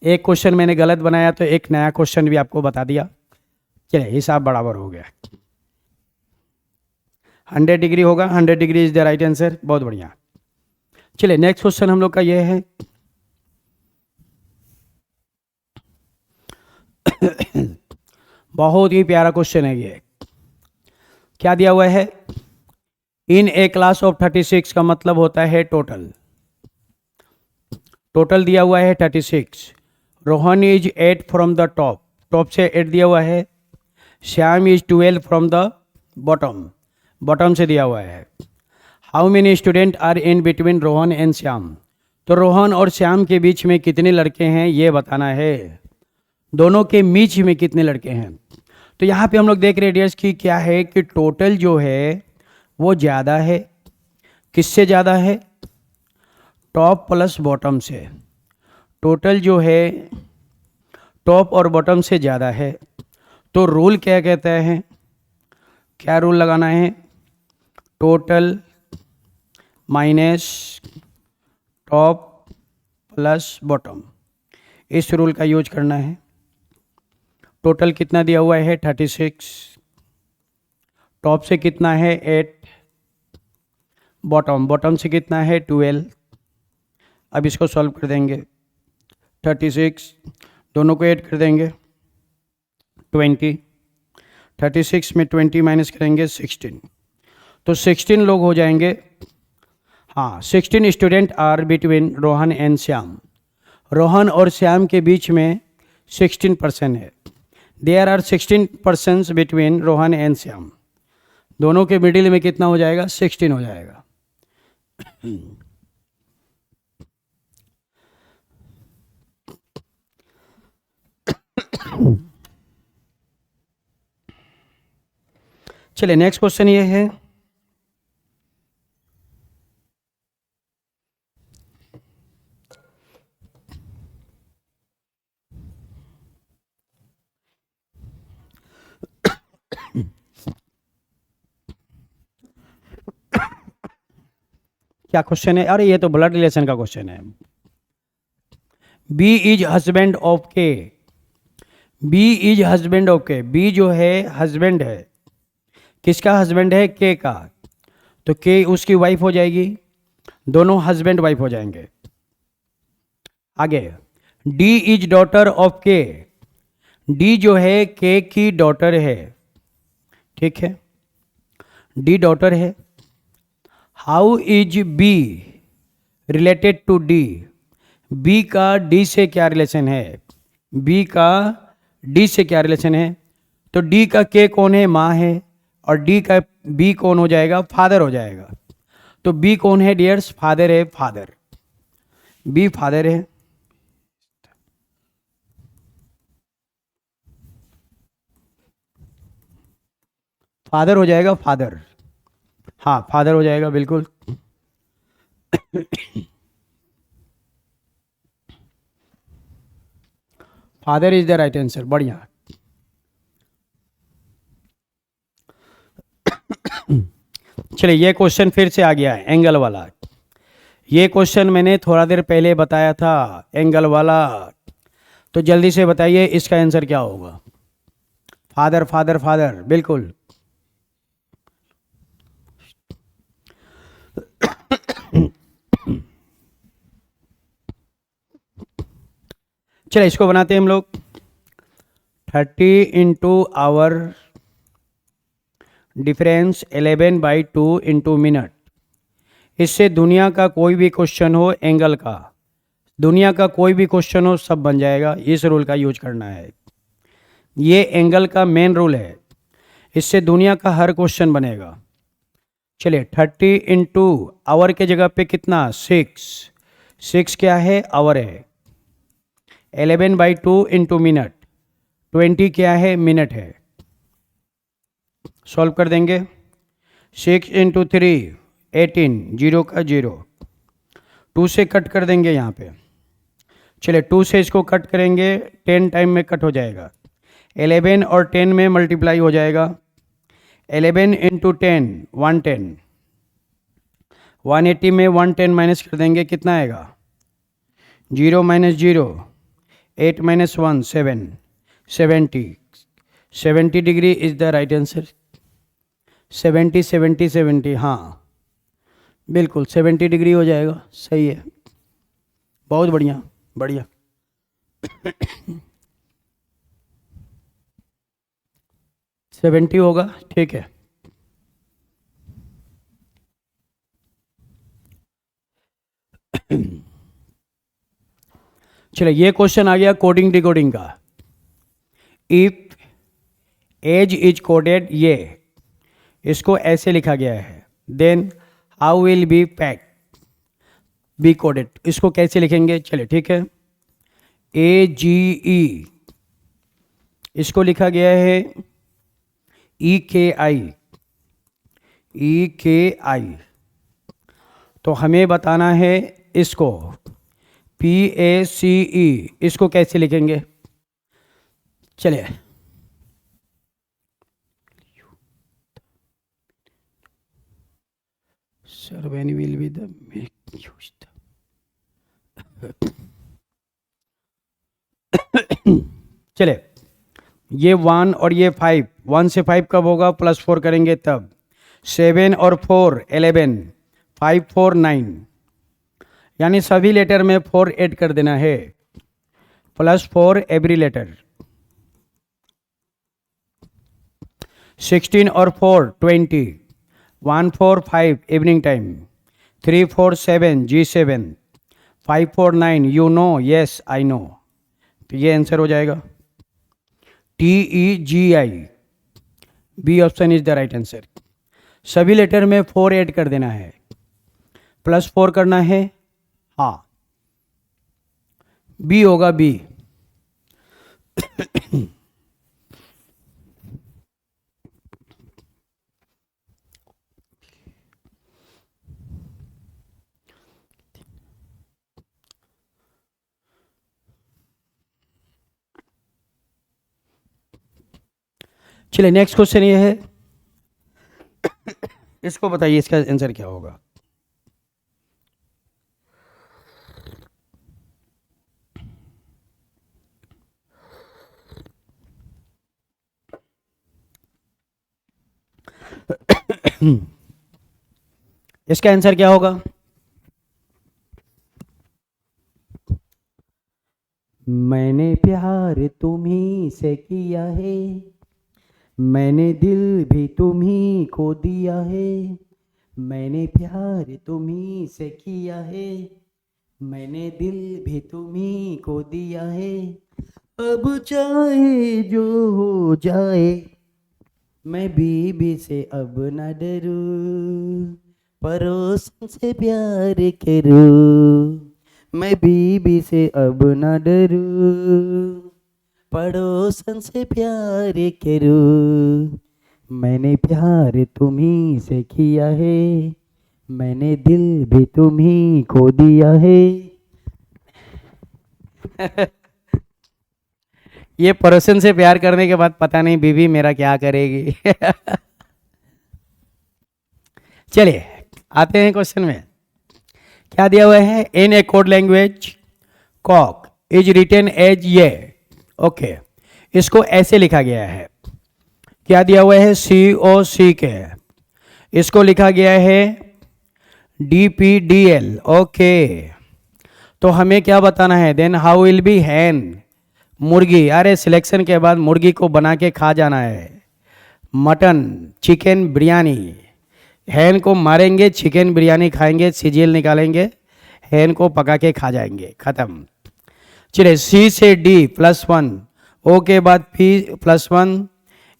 एक क्वेश्चन मैंने गलत बनाया तो एक नया क्वेश्चन भी आपको बता दिया। चलिए हिसाब बराबर हो गया, 100 डिग्री होगा, 100 degree is the right answer. बहुत बढ़िया। चलिए नेक्स्ट क्वेश्चन हम लोग का ये है बहुत ही प्यारा क्वेश्चन है ये। क्या दिया हुआ है? इन ए क्लास ऑफ 36 का मतलब होता है टोटल। टोटल दिया हुआ है 36। Rohan is 8 from the top, top से 8 दिया हुआ है। Shyam is 12 from the bottom, bottom से दिया हुआ है। How many student are in between Rohan and Shyam, तो रोहन और श्याम के बीच में कितने लड़के हैं ये बताना है। दोनों के बीच में कितने लड़के हैं। तो यहाँ पे हम लोग देख रहे हैं डियर्स कि क्या है कि टोटल जो है वो ज़्यादा है। किससे ज़्यादा है? टॉप प्लस बॉटम से। टोटल जो है टॉप और बॉटम से ज़्यादा है। तो रूल क्या कहता है? क्या रूल लगाना है? Total minus top plus bottom, इस रूल का यूज करना है। टोटल कितना दिया हुआ है? 36। टॉप से कितना है? 8। बॉटम से कितना है? 12। अब इसको सॉल्व कर देंगे। 36 दोनों को ऐड कर देंगे 20। 36 में 20 माइनस करेंगे 16, तो 16 लोग हो जाएंगे। हाँ, 16 student are between Rohan and Shyam. Rohan और श्याम के बीच में 16% है। There are 16 persons between Rohan and Shyam. दोनों के मिडिल में कितना हो जाएगा? 16 हो जाएगा। चलिए नेक्स्ट क्वेश्चन ये है क्या क्वेश्चन है? अरे ये तो ब्लड रिलेशन का क्वेश्चन है। बी इज हस्बैंड ऑफ के। बी इज हस्बैंड ऑफ के। बी जो है हस्बैंड है। किसका हस्बैंड है? के का। तो के उसकी वाइफ हो जाएगी। दोनों हस्बैंड वाइफ हो जाएंगे। आगे, D is daughter of K. D जो है के की डॉटर है। ठीक है, डी डॉटर है। How is B related to D. B का डी से क्या रिलेशन है? बी का डी से क्या रिलेशन है? तो डी का के कौन है? माँ है। और डी का बी कौन हो जाएगा? फादर हो जाएगा। तो बी कौन है डियर्स? फादर है। फादर, बी फादर है। फादर हो जाएगा, फादर। हाँ, फादर हो जाएगा बिल्कुल। Father is the right answer. बढ़िया। चलिए ये क्वेश्चन फिर से आ गया है, एंगल वाला। ये क्वेश्चन मैंने थोड़ा देर पहले बताया था, एंगल वाला। तो जल्दी से बताइए इसका आंसर क्या होगा? फादर फादर फादर, बिल्कुल। चलिए इसको बनाते हैं हम लोग। 30 into hour difference 11/2 into minute. इससे दुनिया का कोई भी क्वेश्चन हो एंगल का, दुनिया का कोई भी क्वेश्चन हो, सब बन जाएगा। इस रूल का यूज करना है। ये एंगल का मेन रूल है, इससे दुनिया का हर क्वेश्चन बनेगा। चलिए 30 इंटू आवर के जगह पे कितना? 6 क्या है? आवर है। 11/2 इंटू मिनट, 20 क्या है? मिनट है। सॉल्व कर देंगे। 6 इंटू 3 18, 0 का 0। 2 से कट कर देंगे यहाँ पे। चलिए 2 से इसको कट करेंगे, 10 टाइम में कट हो जाएगा। 11 और 10 में मल्टीप्लाई हो जाएगा। 11 इंटू 10 110। 180 में 110 माइनस कर देंगे, कितना आएगा? 0 minus 0, 8 minus 1 7, 70। 70 degree is the right answer. 70 70 70, हाँ बिल्कुल 70 डिग्री हो जाएगा, सही है, बहुत बढ़िया बढ़िया। 70 होगा, ठीक है। चलिए ये क्वेश्चन आ गया कोडिंग डिकोडिंग का। इफ एज इज कोडेड, ये इसको ऐसे लिखा गया है, then how will be pack be coded, इसको कैसे लिखेंगे? चलिए ठीक है, AGE इसको लिखा गया है EKI। तो हमें बताना है इसको PACE, इसको कैसे लिखेंगे? चलिए sir when will be the make use the, चलिए ये 1 और ये 5, 1 से 5 कब होगा? +4 करेंगे तब। 7 और 4 11, 5 4 9, यानी सभी लेटर में 4 ऐड कर देना है, +4 एवरी लेटर। 16 और 4 20, 1 4 5 evening time, 3 4 7 G7, 5 4 9 you know yes I know. तो ये आंसर हो जाएगा TEGI, B option is the right answer. सभी लेटर में 4 ऐड कर देना है, +4 करना है, हाँ बी होगा बी। चलिए नेक्स्ट क्वेश्चन ये है, इसको बताइए इसका आंसर क्या होगा? इसका आंसर क्या होगा? मैंने प्यार तुम्ही से किया है, मैंने दिल भी तुम्ही को दिया है, मैंने प्यार तुम्ही से किया है, मैंने दिल भी तुम्ही को दिया है, अब चाहे जो हो जाए मैं बीबी से अब न डरूं, पड़ोसन से प्यार करूं, मैं बीबी से अब न डरूं, पड़ोसन से प्यार करूं, मैंने प्यार तुम्ही से किया है, मैंने दिल भी तुम्ही को दिया है। ये पड़ोसन से प्यार करने के बाद पता नहीं बीवी मेरा क्या करेगी। चलिए आते हैं क्वेश्चन में, क्या दिया हुआ है? In a code language cock is written as ये, ओके, इसको ऐसे लिखा गया है, क्या दिया हुआ है? COCK, इसको लिखा गया है DPDL, ओके। तो हमें क्या बताना है? देन हाउ विल बी हैन, मुर्गी, अरे सिलेक्शन के बाद मुर्गी को बना के खा जाना है, मटन चिकन बिरयानी, हैन को मारेंगे, चिकन बिरयानी खाएंगे, सिजिल निकालेंगे, हैन को पका के खा जाएंगे, खत्म। चलिए C से D +1, O के बाद P +1,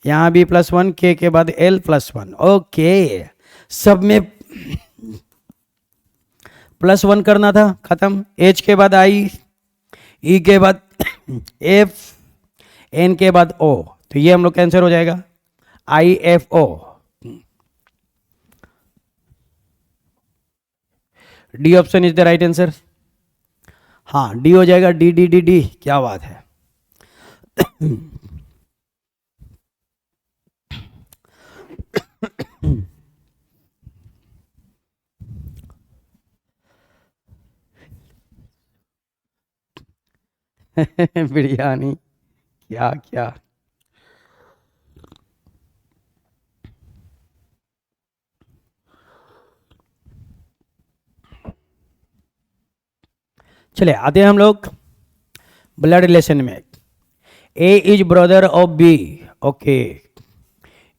यहाँ भी +1, K के बाद L +1, ओके, सब में +1 करना था, खत्म। H के बाद I, E के बाद F, N के बाद O, तो ये हम लोग कैंसर हो जाएगा IFO। D option is the right answer, हाँ डी हो जाएगा, डी डी डी डी, क्या बात है। बिरयानी क्या क्या, चले आते हैं हम लोग ब्लड रिलेशन में। A is brother of B. Okay,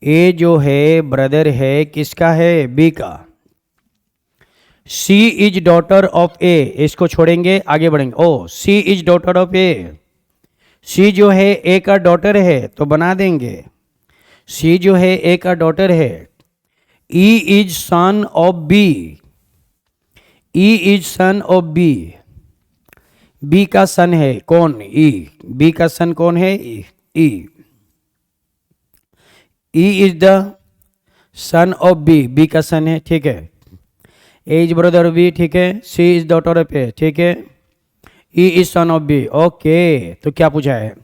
A जो है ब्रदर है किसका है? बी का। C is daughter of A, इसको छोड़ेंगे आगे बढ़ेंगे। ओ, C is daughter of A, C जो है ए का डॉटर है तो बना देंगे, सी जो है ए का डॉटर है। E is son of B, E is son of B, B का सन है कौन? ई, बी का सन कौन है? E, E is the son of B, B का सन है, ठीक है। A is brother of B, ठीक है। C is daughter of A, ठीक है। E is son of B, okay. तो क्या पूछा है?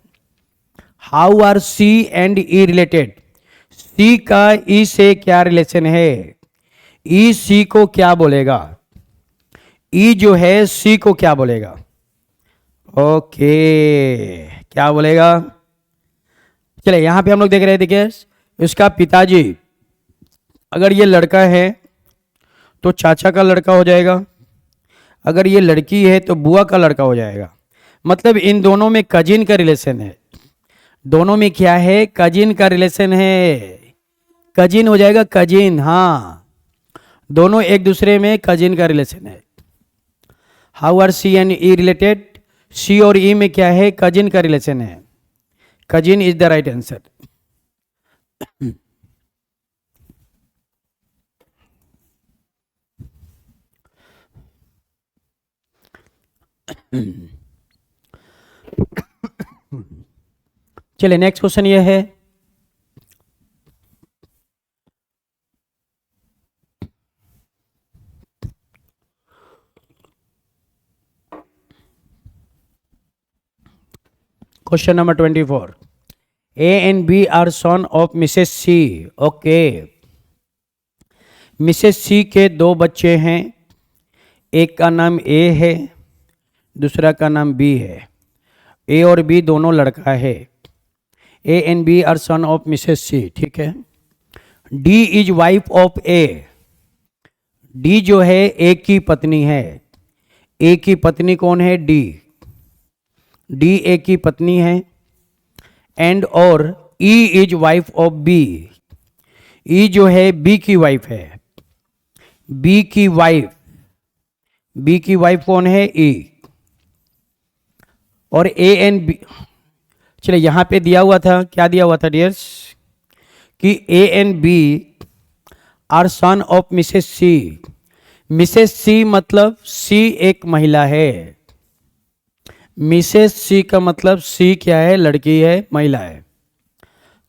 How are C and E related? C का ई से क्या रिलेशन है? ई सी को क्या बोलेगा? ई जो है सी को क्या बोलेगा? ओके, क्या बोलेगा? चले यहां पे हम लोग देख रहे थे, देखिए इसका पिताजी, अगर ये लड़का है तो चाचा का लड़का हो जाएगा, अगर ये लड़की है तो बुआ का लड़का हो जाएगा। मतलब इन दोनों में कजिन का रिलेशन है। दोनों में क्या है? कजिन का रिलेशन है। कजिन हो जाएगा, कजिन, हाँ, दोनों एक दूसरे में कजिन का रिलेशन है। How are C and E related? C और ई में क्या है? कजिन का रिलेशन है। Cousin is the right answer. चलिए नेक्स्ट क्वेश्चन ये है, question number 24। A and B are son of Mrs C. Okay, Mrs C के दो बच्चे हैं, एक का नाम ए है, दूसरा का नाम बी है। ए और बी दोनों लड़का है। A and B are son of Mrs C, ठीक है। D is wife of A, D जो है ए की पत्नी है। ए की पत्नी कौन है? डी, डी ए की पत्नी है। एंड और E is wife of B, E जो है बी की वाइफ है। बी की वाइफ, बी की वाइफ कौन है? ई। और ए एंड बी, चलिए यहां पे दिया हुआ था, क्या दिया हुआ था डियर्स? कि A and B are son of Mrs C. Mrs C मतलब सी एक महिला है। मिसेस सी का मतलब सी क्या है? लड़की है, महिला है।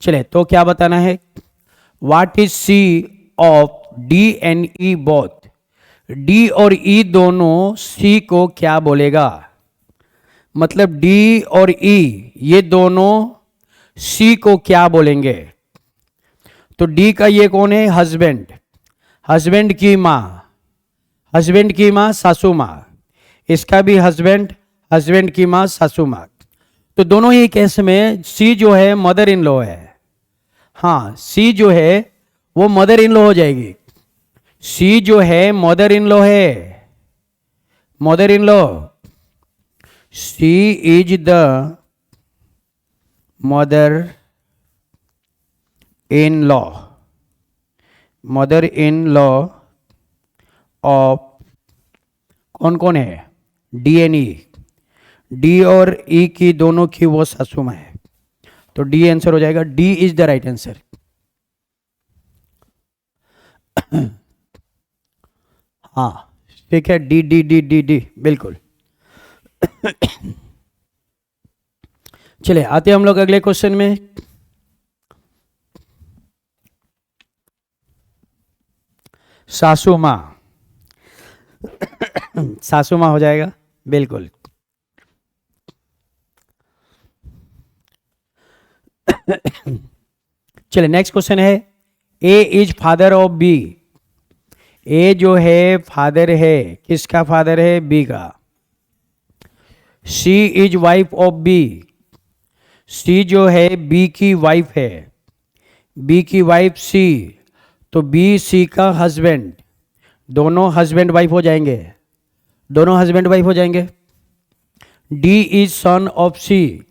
चले तो क्या बताना है? What is C of D and E both? D और ई दोनों सी को क्या बोलेगा? मतलब डी और ई ये दोनों सी को क्या बोलेंगे? तो डी का ये कौन है? हस्बैंड, हस्बैंड की माँ, हस्बैंड की माँ सासू माँ। इसका भी हस्बैंड, हस्बैंड की माँ सासू माँ। तो दोनों ही केस में सी जो है मदर इन लॉ है। हाँ, सी जो है वो मदर इन लॉ हो जाएगी। सी जो है मदर इन लॉ है, mother in law. C is the mother in law, mother in law of कौन कौन है? D N E. डी और ई की दोनों की वो सासू माँ है। तो डी आंसर हो जाएगा। D is the right answer. हाँ ठीक है, D D D D D बिल्कुल। चलिए आते हम लोग अगले क्वेश्चन में। सासू माँ, सासू माँ हो जाएगा बिल्कुल। चलिए नेक्स्ट क्वेश्चन है, A is father of B. A जो है फादर है, किसका फादर है? बी का। C is wife of B. सी जो है बी की वाइफ है। बी की वाइफ सी, तो बी सी का हस्बैंड। दोनों हस्बैंड वाइफ हो जाएंगे, दोनों हस्बैंड वाइफ हो जाएंगे। D is son of C.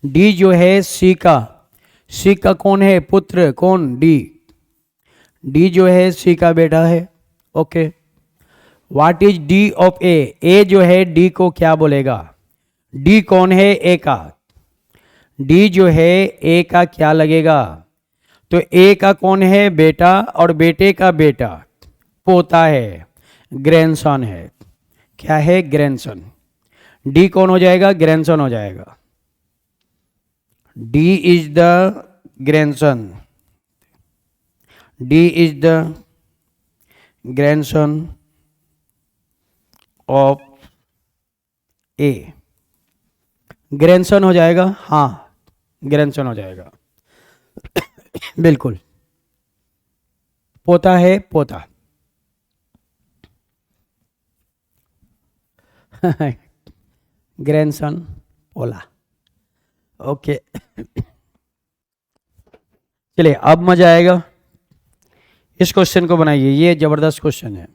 D जो है सी का कौन है पुत्र, कौन, डी। डी जो है सी का बेटा है। Okay. What is D of A. A जो है डी को क्या बोलेगा। डी कौन है, ए का। डी जो है ए का क्या लगेगा, तो ए का कौन है, बेटा, और बेटे का बेटा पोता है, ग्रैंडसन है। क्या है, ग्रैंडसन। डी कौन हो जाएगा, ग्रैंडसन हो जाएगा। D is the grandson. D is the grandson of A. Grandson हो जाएगा, हाँ ग्रैंडसन हो जाएगा। बिल्कुल, पोता है, पोता। ग्रैंडसन, पोला। ओके। चलिए अब मजा आएगा। इस क्वेश्चन को बनाइए, ये जबरदस्त क्वेश्चन है।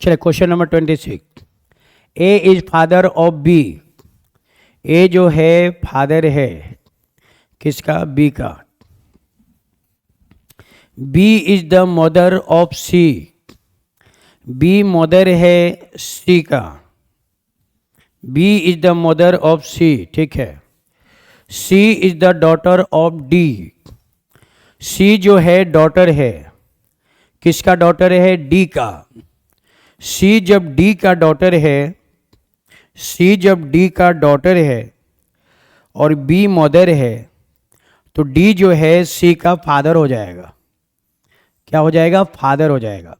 चलिए question number 26। A is father of B. A जो है फादर है किसका, बी का। B is the mother of C. B mother है सी का। B is the mother of C, ठीक है। C is the daughter of D. C जो है डॉटर है किसका, डॉटर है, डी का। सी जब डी का डॉटर है, सी जब डी का डॉटर है और बी मदर है, तो डी जो है सी का फादर हो जाएगा। क्या हो जाएगा, फादर हो जाएगा।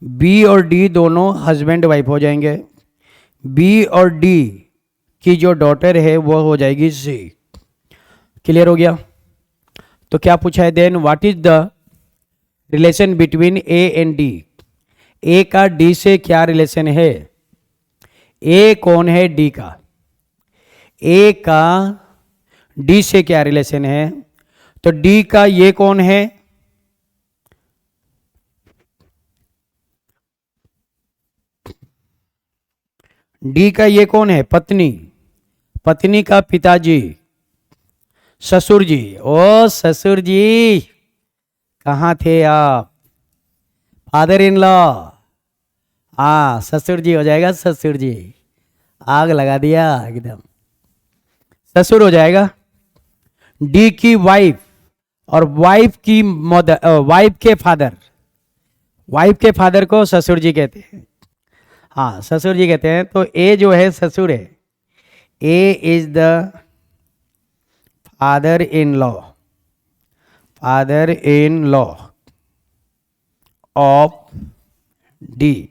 बी और डी दोनों हस्बैंड वाइफ हो जाएंगे। बी और डी की जो डॉटर है वो हो जाएगी सी। क्लियर हो गया। तो क्या पूछा है, then what is the relation between A and D. A का डी से क्या रिलेशन है। ए कौन है, डी का। ए का डी से क्या रिलेशन है, तो डी का ये कौन है, डी का ये कौन है, पत्नी। पत्नी का पिताजी, ससुर जी। ओ ससुर जी, कहाँ थे आप, फादर इन लॉ। हाँ ससुर जी हो जाएगा, ससुर जी। आग लगा दिया एकदम, ससुर हो जाएगा। डी की वाइफ और वाइफ की मदर, वाइफ के फादर, वाइफ के फादर को ससुर जी कहते हैं। हाँ ससुर जी कहते हैं। तो ए जो है ससुर है। A is the father in law, father in law of D.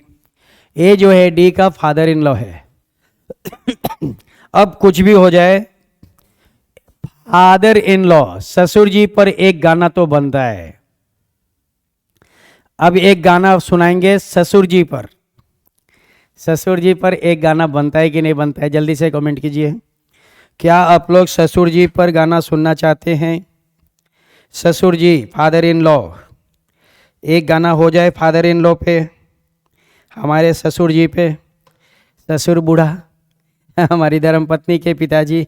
A जो है डी का फादर इन लॉ है। अब कुछ भी हो जाए, फादर इन लॉ, ससुर जी पर एक गाना तो बनता है। अब एक गाना सुनाएंगे ससुर जी पर। ससुर जी पर एक गाना बनता है कि नहीं बनता है, जल्दी से कमेंट कीजिए। क्या आप लोग ससुर जी पर गाना सुनना चाहते हैं। ससुर जी, फादर इन लॉ, एक गाना हो जाए फादर इन लॉ पे, हमारे ससुर जी पे। ससुर बूढ़ा, हमारी धर्मपत्नी के पिताजी,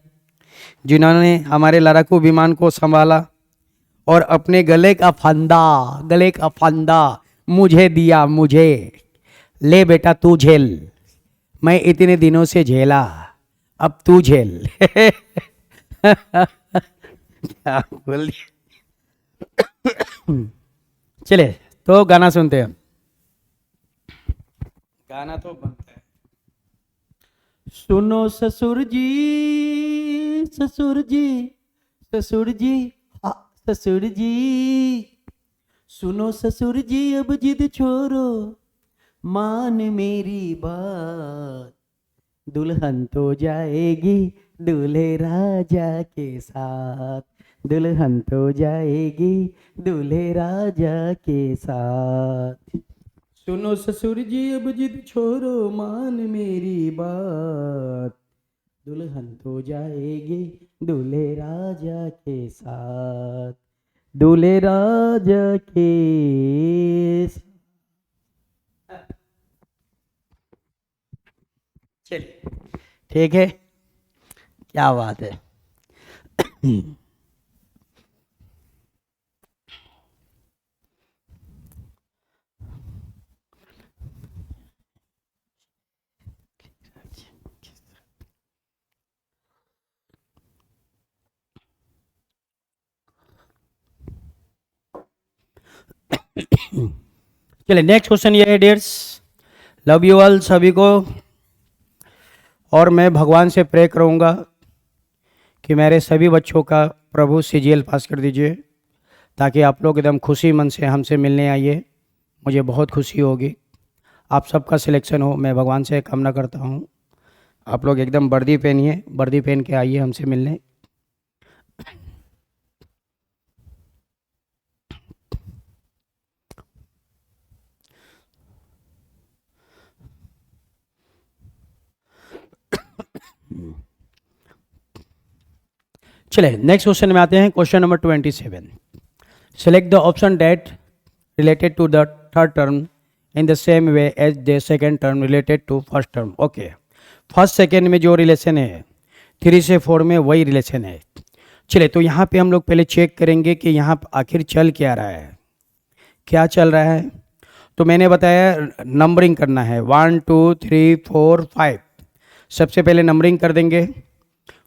जिन्होंने हमारे लड़ाकू विमान को संभाला और अपने गले का फंदा मुझे दिया, मुझे, ले बेटा तू झेल, मैं इतने दिनों से झेला, अब तू झेल। क्या बोल दिया। चले तो गाना सुनते हैं। गाना तो बनता है। सुनो ससुर जी, ससुर जी, ससुर जी, ससुर जी, सुनो ससुर जी, अब जिद छोड़ो, मान मेरी बात, दुल्हन तो जाएगी दूल्हे राजा के साथ, दुल्हन तो जाएगी दूल्हे राजा के साथ। सुनो ससुर जी, अब जिद छोड़ो, मान मेरी बात, दुल्हन तो जाएगी दूल्हे राजा के साथ, दूल्हे राजा के साथ। चलिए ठीक है, क्या बात है। चलिए नेक्स्ट क्वेश्चन ये है डियर्स, लव यू ऑल सभी को, और मैं भगवान से प्रे करूंगा कि मेरे सभी बच्चों का प्रभु सीजीएल पास कर दीजिए, ताकि आप लोग एकदम खुशी मन से हमसे मिलने आइए, मुझे बहुत खुशी होगी। आप सबका सिलेक्शन हो, मैं भगवान से कामना करता हूँ। आप लोग एकदम वर्दी पहनिए, वर्दी पहन के आइए हमसे मिलने। चलिए नेक्स्ट क्वेश्चन में आते हैं, question number 27। Select the option that related to the third term in the same way as the second term related to first term. Okay, first second में जो रिलेशन है 3 से 4 में वही रिलेशन है। चलिए तो यहाँ पे हम लोग पहले चेक करेंगे कि यहाँ आखिर चल क्या रहा है, क्या चल रहा है। तो मैंने बताया नंबरिंग करना है, 1 2 3 4 5। सबसे पहले नंबरिंग कर देंगे,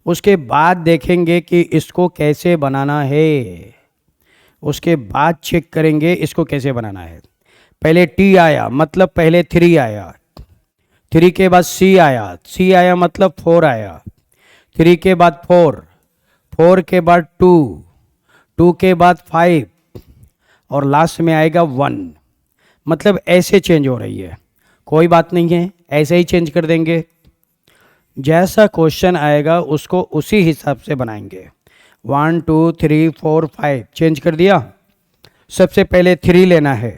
उसके बाद देखेंगे कि इसको कैसे बनाना है, उसके बाद चेक करेंगे इसको कैसे बनाना है। पहले टी आया मतलब पहले 3 आया, 3 के बाद सी आया, सी आया मतलब 4 आया, 3 के बाद 4, 4 के बाद 2, 2 के बाद 5 और लास्ट में आएगा 1। मतलब ऐसे चेंज हो रही है, कोई बात नहीं है, ऐसे ही चेंज कर देंगे। जैसा क्वेश्चन आएगा उसको उसी हिसाब से बनाएंगे। 1 2 3 4 5 चेंज कर दिया। सबसे पहले 3 लेना है,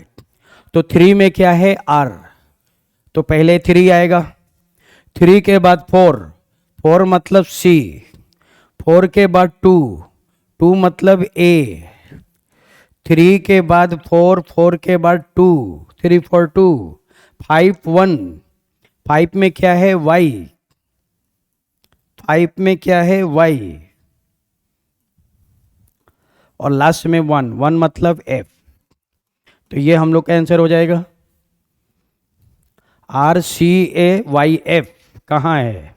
तो 3 में क्या है आर, तो पहले 3 आएगा, 3 के बाद 4, 4 मतलब सी, 4 के बाद 2, 2 मतलब ए, 3 के बाद 4, 4 के बाद 2, 3 4 2, 5 1, 5 में क्या है वाई, 5 में क्या है वाई और लास्ट में 1, 1 मतलब एफ। तो ये हम लोग का आंसर हो जाएगा आर सी ए वाई एफ। कहाँ है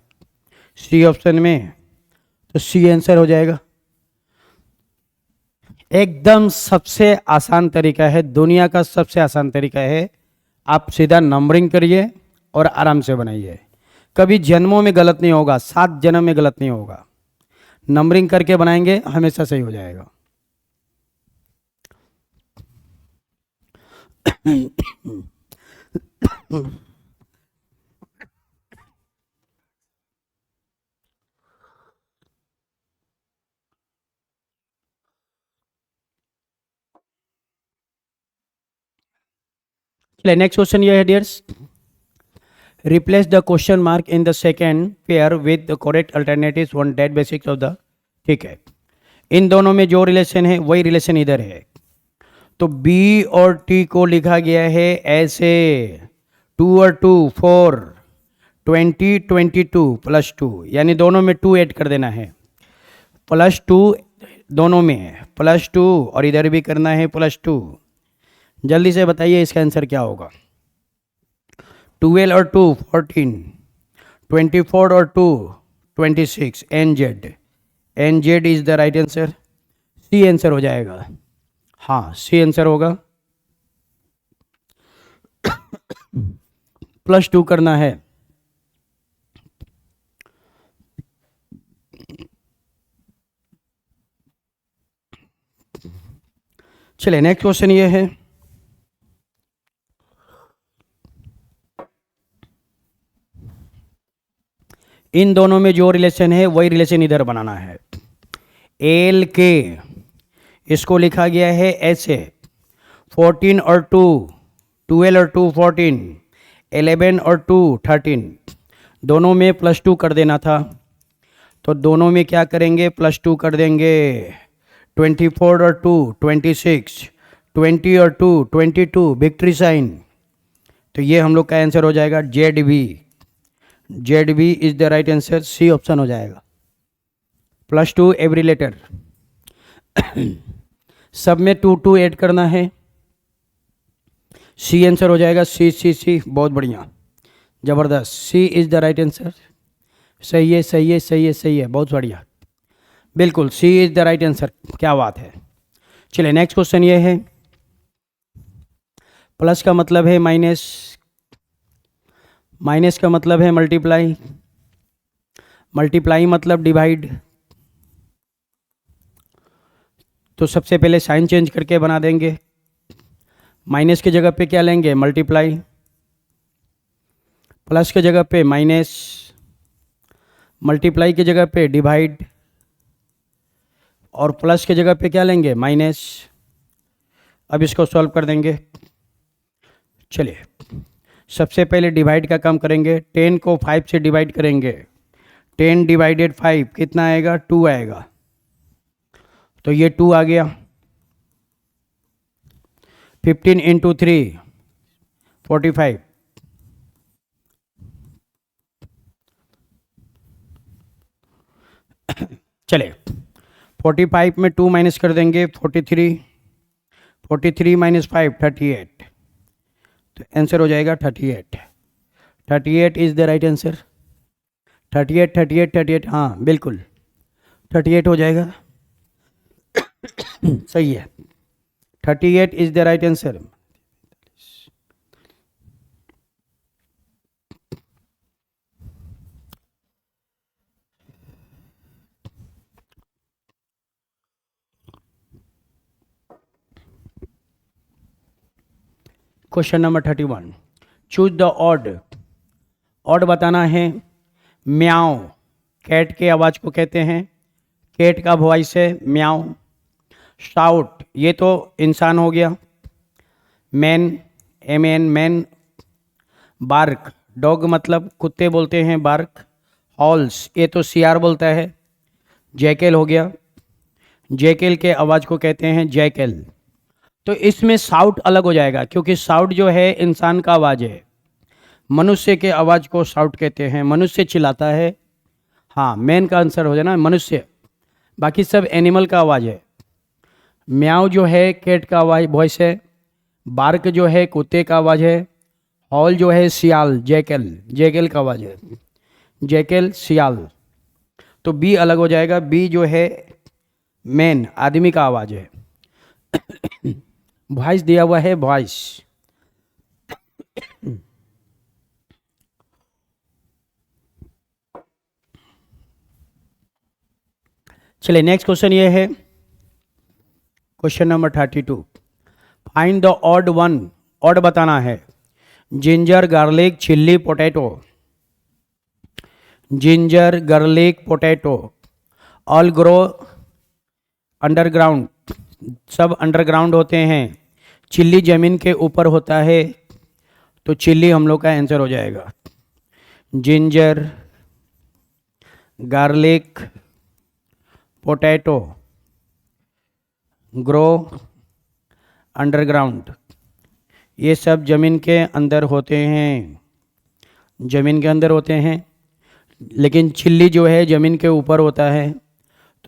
सी ऑप्शन में, तो सी आंसर हो जाएगा। एकदम सबसे आसान तरीका है, दुनिया का सबसे आसान तरीका है। आप सीधा नंबरिंग करिए और आराम से बनाइए, कभी जन्मों में गलत नहीं होगा, 7 जन्म में गलत नहीं होगा। नंबरिंग करके बनाएंगे हमेशा सही हो जाएगा। चलिए नेक्स्ट क्वेश्चन ये है dears, replace the question mark in the second pair with the correct alternatives on that basics of the. ठीक है, इन दोनों में जो रिलेशन है वही रिलेशन इधर है। तो B और T को लिखा गया है ऐसे, 2 और 2 4, 20 22 प्लस 2, यानी दोनों में 2 ऐड कर देना है, प्लस 2 दोनों में प्लस 2 और इधर भी करना है प्लस 2। जल्दी से बताइए इसका आंसर क्या होगा। 12 और 2 14, 24 और 2 26, N Z is the right answer. C answer हो जाएगा, हाँ सी आंसर होगा। प्लस 2 करना है, चलिए नेक्स्ट क्वेश्चन ये है, इन दोनों में जो रिलेशन है वही रिलेशन इधर बनाना है। एल के इसको लिखा गया है ऐसे, 14 और 2 12 और 2 14, 11 और 2 13, दोनों में प्लस 2 कर देना था। तो दोनों में क्या करेंगे, +2 कर देंगे। 24 और 2 26, 20 और 2 22, विक्ट्री साइन। तो ये हम लोग का आंसर हो जाएगा ZB। ZB is the right answer, C option हो जाएगा। +2 एवरी लेटर। सब में 2 2 ऐड करना है, सी आंसर हो जाएगा। सी, बहुत बढ़िया, ज़बरदस्त। सी इज द राइट आंसर। सही है, सही है, सही है, सही है, बहुत बढ़िया, बिल्कुल सी इज द राइट आंसर। क्या बात है। चलिए नेक्स्ट क्वेश्चन ये है, प्लस का मतलब है माइनस, माइनस का मतलब है मल्टीप्लाई, मल्टीप्लाई मतलब डिवाइड। तो सबसे पहले साइन चेंज करके बना देंगे। माइनस की जगह पे क्या लेंगे, मल्टीप्लाई। प्लस की जगह पे माइनस, मल्टीप्लाई की जगह पे डिवाइड, और प्लस की जगह पे क्या लेंगे, माइनस। अब इसको सॉल्व कर देंगे। चलिए सबसे पहले डिवाइड का काम करेंगे। 10 को 5 से डिवाइड करेंगे। 10 डिवाइडेड 5 कितना आएगा, 2 आएगा। तो ये 2 आ गया। 15 इंटू 3 45। चले 45 में 2 माइनस कर देंगे, 43, 43 माइनस 5 38। तो आंसर हो जाएगा 38। 38 इज द राइट आंसर। 38 38 38, हाँ बिल्कुल 38 हो जाएगा। सही है, 38 is the right answer. Question number 31, choose the odd. Odd बताना है। म्याओ, कैट के आवाज़ को कहते हैं, कैट का वॉइस है म्याओ। शाउट, ये तो इंसान हो गया, man, MN man. Bark, dog मतलब कुत्ते बोलते हैं बार्क। हॉल्स, ये तो CR बोलता है। जैकेल हो गया, जैकेल के आवाज़ को कहते हैं जैकेल। तो इसमें साउट अलग हो जाएगा, क्योंकि साउट जो है इंसान का आवाज़ है। मनुष्य के आवाज़ को साउट कहते हैं, मनुष्य चिल्लाता है। हाँ, मैन का आंसर हो जाना मनुष्य, बाकी सब एनिमल का आवाज़ है। म्याऊ जो है कैट का आवाज़ वॉइस है। बार्क जो है कुत्ते का आवाज़ है। हॉल जो है सियाल, जैकेल, जैकेल का आवाज़ है। जैकेल, सियाल। तो बी अलग हो जाएगा। बी जो है मैन, आदमी का आवाज़ है। वॉइस दिया हुआ है, वॉइस। चलिए नेक्स्ट क्वेश्चन ये है, question number 32, find the odd one. Odd बताना है। Ginger, garlic, chilli, potato. Ginger, garlic, potato all grow underground, सब अंडरग्राउंड होते हैं। चिल्ली जमीन के ऊपर होता है, तो चिल्ली हम लोग का आंसर हो जाएगा। Ginger, garlic, potato grow underground, ये सब ज़मीन के अंदर होते हैं, ज़मीन के अंदर होते हैं। लेकिन चिल्ली जो है ज़मीन के ऊपर होता है,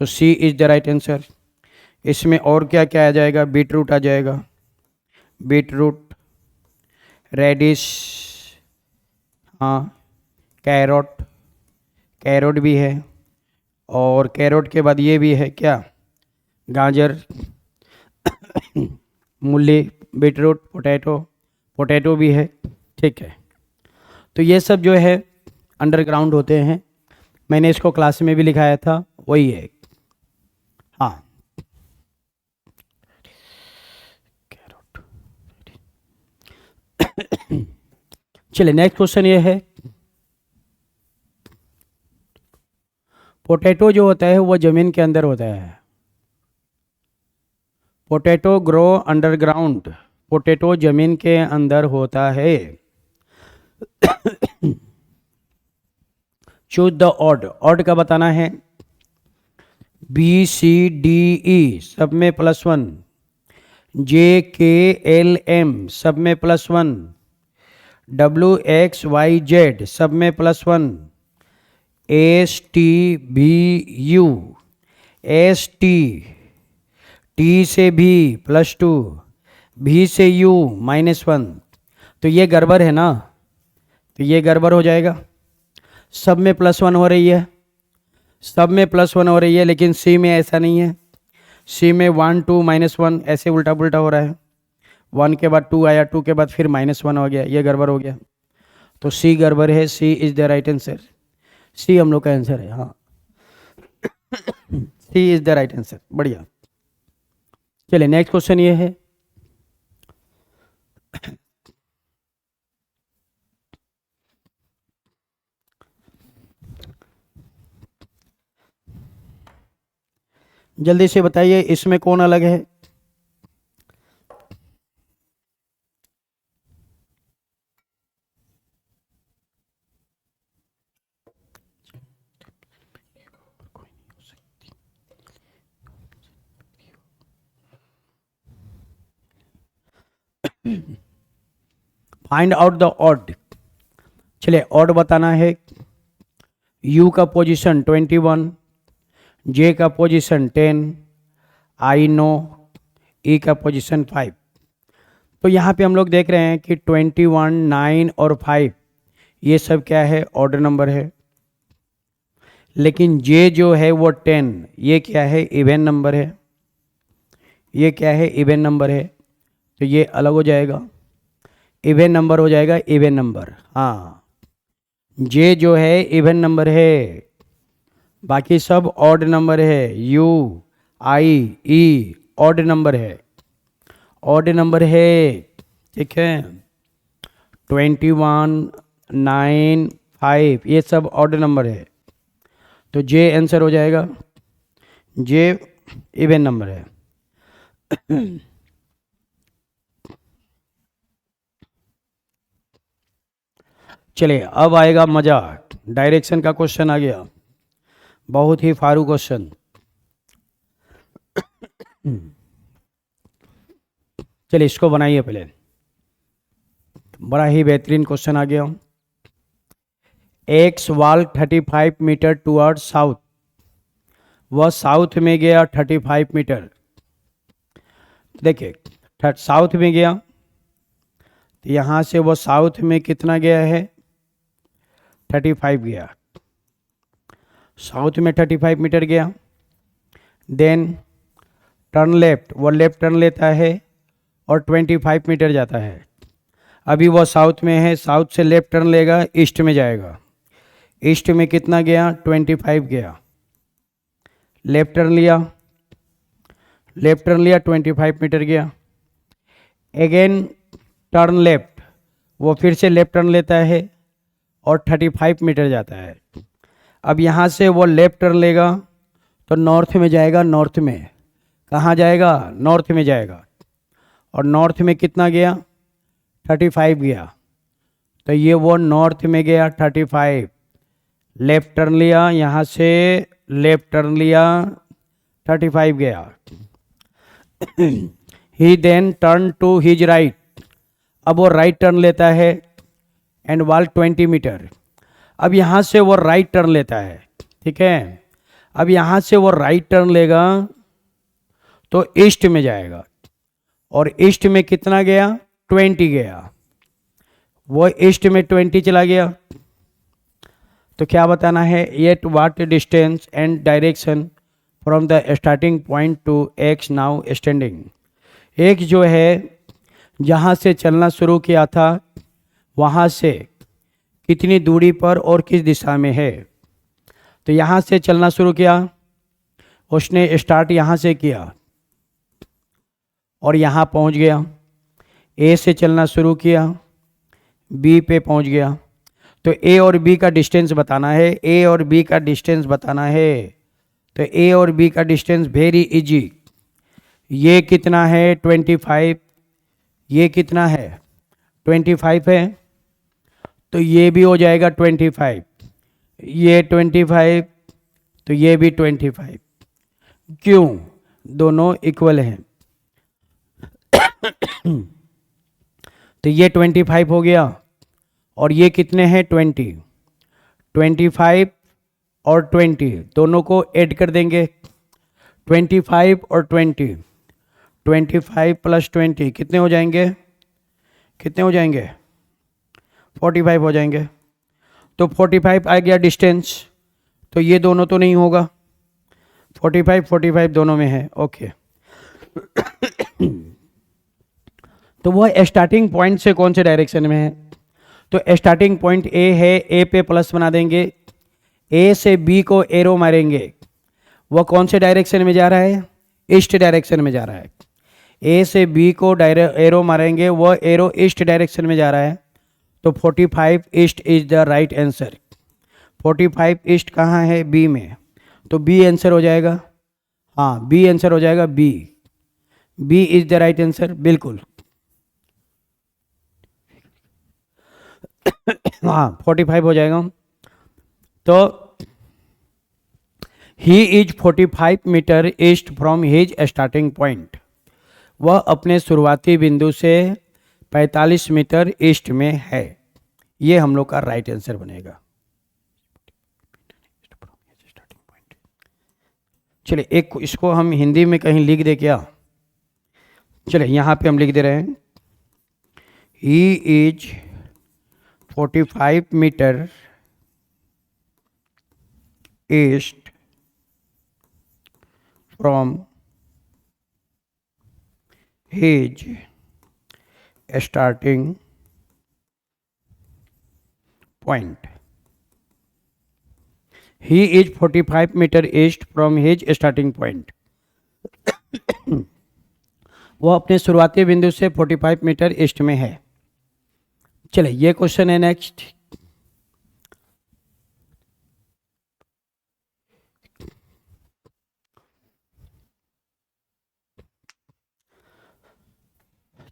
तो सी इज़ द राइट आंसर। इसमें और क्या क्या आ जाएगा, बीट रूट आ जाएगा, बीट रूट, रेडिश, हाँ, कैरोट, कैरोट भी है। और कैरोट के बाद ये भी है क्या, गाजर, मूली, बीटरूट, पोटैटो, पोटैटो भी है। ठीक है, तो ये सब जो है अंडरग्राउंड होते हैं। मैंने इसको क्लास में भी लिखाया था, वही है। हाँ, चलिए नेक्स्ट क्वेश्चन ये है, पोटैटो जो होता है वो ज़मीन के अंदर होता है। पोटैटो ग्रो अंडरग्राउंड, पोटैटो ज़मीन के अंदर होता है। चूज द ऑड, ऑड का बताना है। बी सी डी ई सब में +1, जे के एल एम सब में +1, डब्ल्यू एक्स वाई जेड सब में +1, S T B U, S T, T से भी +2, भी से यू -1। तो ये गड़बड़ है ना, तो ये गड़बड़ हो जाएगा। सब में +1 हो रही है, सब में +1 हो रही है, लेकिन सी में ऐसा नहीं है। सी में 1 2 -1 ऐसे उल्टा पुल्टा हो रहा है। 1 के बाद 2 आया, 2 के बाद फिर -1 हो गया, ये गड़बड़ हो गया। तो सी गड़बड़ है, सी इज़ द राइट आंसर। सी हम लोग का आंसर है, हाँ सी इज़ द राइट आंसर। बढ़िया। चलिए नेक्स्ट क्वेश्चन ये है, जल्दी से बताइए इसमें कौन अलग है। Find out the odd. चलिए ऑड बताना है। यू का पोजीशन 21, जे का पोजीशन 10, आई नो, ई का पोजीशन 5। तो यहाँ पे हम लोग देख रहे हैं कि 21, 9 और 5 ये सब क्या है, ऑर्डर नंबर है। लेकिन जे जो है वो 10, ये क्या है, इवन नंबर है। ये क्या है, इवन नंबर है, तो ये अलग हो जाएगा, इवन नंबर हो जाएगा, इवन नंबर। हाँ, जे जो है इवन नंबर है, बाकी सब ऑड नंबर है। You I E odd number है, ऑड नंबर है, ठीक है। 21, 9, 5 ये सब ऑड नंबर है, तो जे आंसर हो जाएगा। जे इवन नंबर है। चलिए अब आएगा मजा, डायरेक्शन का क्वेश्चन आ गया, बहुत ही फारू क्वेश्चन। चलिए इसको बनाइए पहले, बड़ा ही बेहतरीन क्वेश्चन आ गया। X walk 35 metre toward south, वह साउथ में गया 35 मीटर। देखिए साउथ में गया, तो यहाँ से वो साउथ में कितना गया है, 35 गया, साउथ में 35 मीटर गया। देन टर्न लेफ्ट, वो लेफ्ट टर्न लेता है और 25 मीटर जाता है। अभी वो साउथ में है, साउथ से लेफ्ट टर्न लेगा, ईस्ट में जाएगा। ईस्ट में कितना गया, 25 गया। लेफ्ट टर्न लिया, लेफ्ट टर्न लिया, 25 मीटर गया। अगेन टर्न लेफ्ट, वो फिर से लेफ्ट टर्न लेता है और 35 मीटर जाता है। अब यहाँ से वो लेफ्ट टर्न लेगा तो नॉर्थ में जाएगा, नॉर्थ में कहाँ जाएगा, नॉर्थ में जाएगा। और नॉर्थ में कितना गया, 35 गया, तो ये वो नॉर्थ में गया 35। लेफ्ट टर्न लिया, यहाँ से लेफ्ट टर्न लिया, 35 गया। He then turn to his right, अब वो राइट टर्न लेता है एंड वॉल 20 मीटर। अब यहाँ से वो राइट टर्न लेता है, ठीक है। अब यहाँ से वो राइट टर्न लेगा तो ईस्ट में जाएगा, और ईस्ट में कितना गया, 20 गया। वो ईस्ट में 20 चला गया, तो क्या बताना है, yet what distance and direction from the starting point two x now standing. एक जो है जहाँ से चलना शुरू किया था वहाँ से कितनी दूरी पर और किस दिशा में है। तो यहाँ से चलना शुरू किया, उसने स्टार्ट यहाँ से किया और यहाँ पहुँच गया। ए से चलना शुरू किया, बी पे पहुँच गया। तो ए और बी का डिस्टेंस बताना है, ए और बी का डिस्टेंस बताना है। तो ए और बी का डिस्टेंस वेरी इजी। ये कितना है, 25, ये कितना है, 25 है, तो ये भी हो जाएगा 25। ये 25, तो ये भी 25। क्यों? दोनों इक्वल हैं। तो ये 25 हो गया और ये कितने हैं 20। 25 और 20 दोनों को ऐड कर देंगे। 25 और 20, 25 प्लस 20 कितने हो जाएंगे? कितने हो जाएंगे? 45 हो जाएंगे। तो 45 आ गया डिस्टेंस, तो ये दोनों तो नहीं होगा। 45 45 दोनों में है, ओके। तो वह स्टार्टिंग पॉइंट से कौन से डायरेक्शन में है? तो स्टार्टिंग पॉइंट ए है, ए पे प्लस बना देंगे, ए से बी को एरो मारेंगे। वह कौन से डायरेक्शन में जा रहा है? ईस्ट डायरेक्शन में जा रहा है। ए से बी को एरो मारेंगे, वह एरो ईस्ट डायरेक्शन में जा रहा है। तो 45 east is the right answer. 45 east कहाँ है? बी में, तो बी आंसर हो जाएगा। हाँ, बी आंसर हो जाएगा, B. B is the right answer, बिल्कुल। हाँ, 45 हो जाएगा। तो he is 45 metre east from his starting point. वह अपने शुरुआती बिंदु से 45 मीटर ईस्ट में है। ये हम लोग का राइट आंसर बनेगा। चलिए एक इसको हम हिंदी में कहीं लिख दे क्या? चलिए यहाँ पे हम लिख दे रहे हैं, he is 45 metre east from his starting point. He is 45 metre east from his starting point. वह अपने शुरुआती बिंदु से 45 मीटर ईस्ट में है। चलिए ये क्वेश्चन है नेक्स्ट।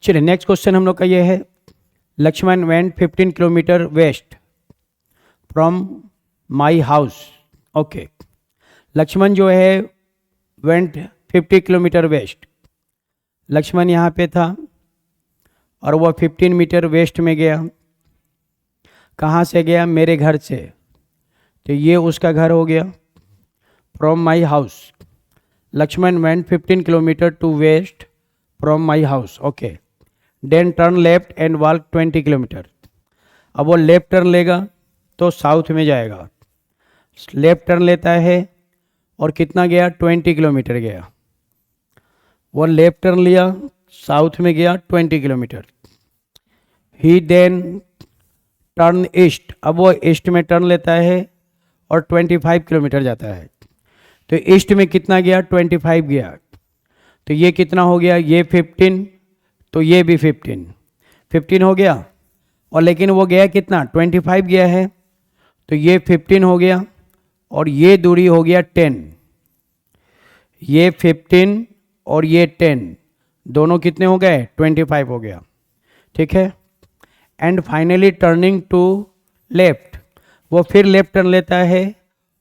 चलिए नेक्स्ट क्वेश्चन हम लोग का ये है, Lakshman went 15 kilometre west from my house. Okay, Lakshman जो है वेंट 50 किलोमीटर वेस्ट। लक्ष्मण यहाँ पे था और वह 15 मीटर वेस्ट में गया। कहाँ से गया? मेरे घर से, तो ये उसका घर हो गया। From my house, Lakshman went 15 kilometre to west from my house. Okay, then turn left and walk 20 kilometre. अब वो लेफ्ट टर्न लेगा तो साउथ में जाएगा। लेफ्ट टर्न लेता है और कितना गया? 20 किलोमीटर गया। वो लेफ्ट टर्न लिया, साउथ में गया 20 किलोमीटर। ही देन टर्न ईस्ट, अब वो ईस्ट में टर्न लेता है और 25 किलोमीटर जाता है। तो ईस्ट में कितना गया? 25 गया। तो ये कितना हो गया? ये 15, तो ये भी 15 हो गया। और लेकिन वो गया कितना? 25 गया है, तो ये 15 हो गया और ये दूरी हो गया 10। ये 15 और ये 10 दोनों कितने हो गए? 25 हो गया। ठीक है। And finally turning to left, वो फिर लेफ्ट टर्न लेता है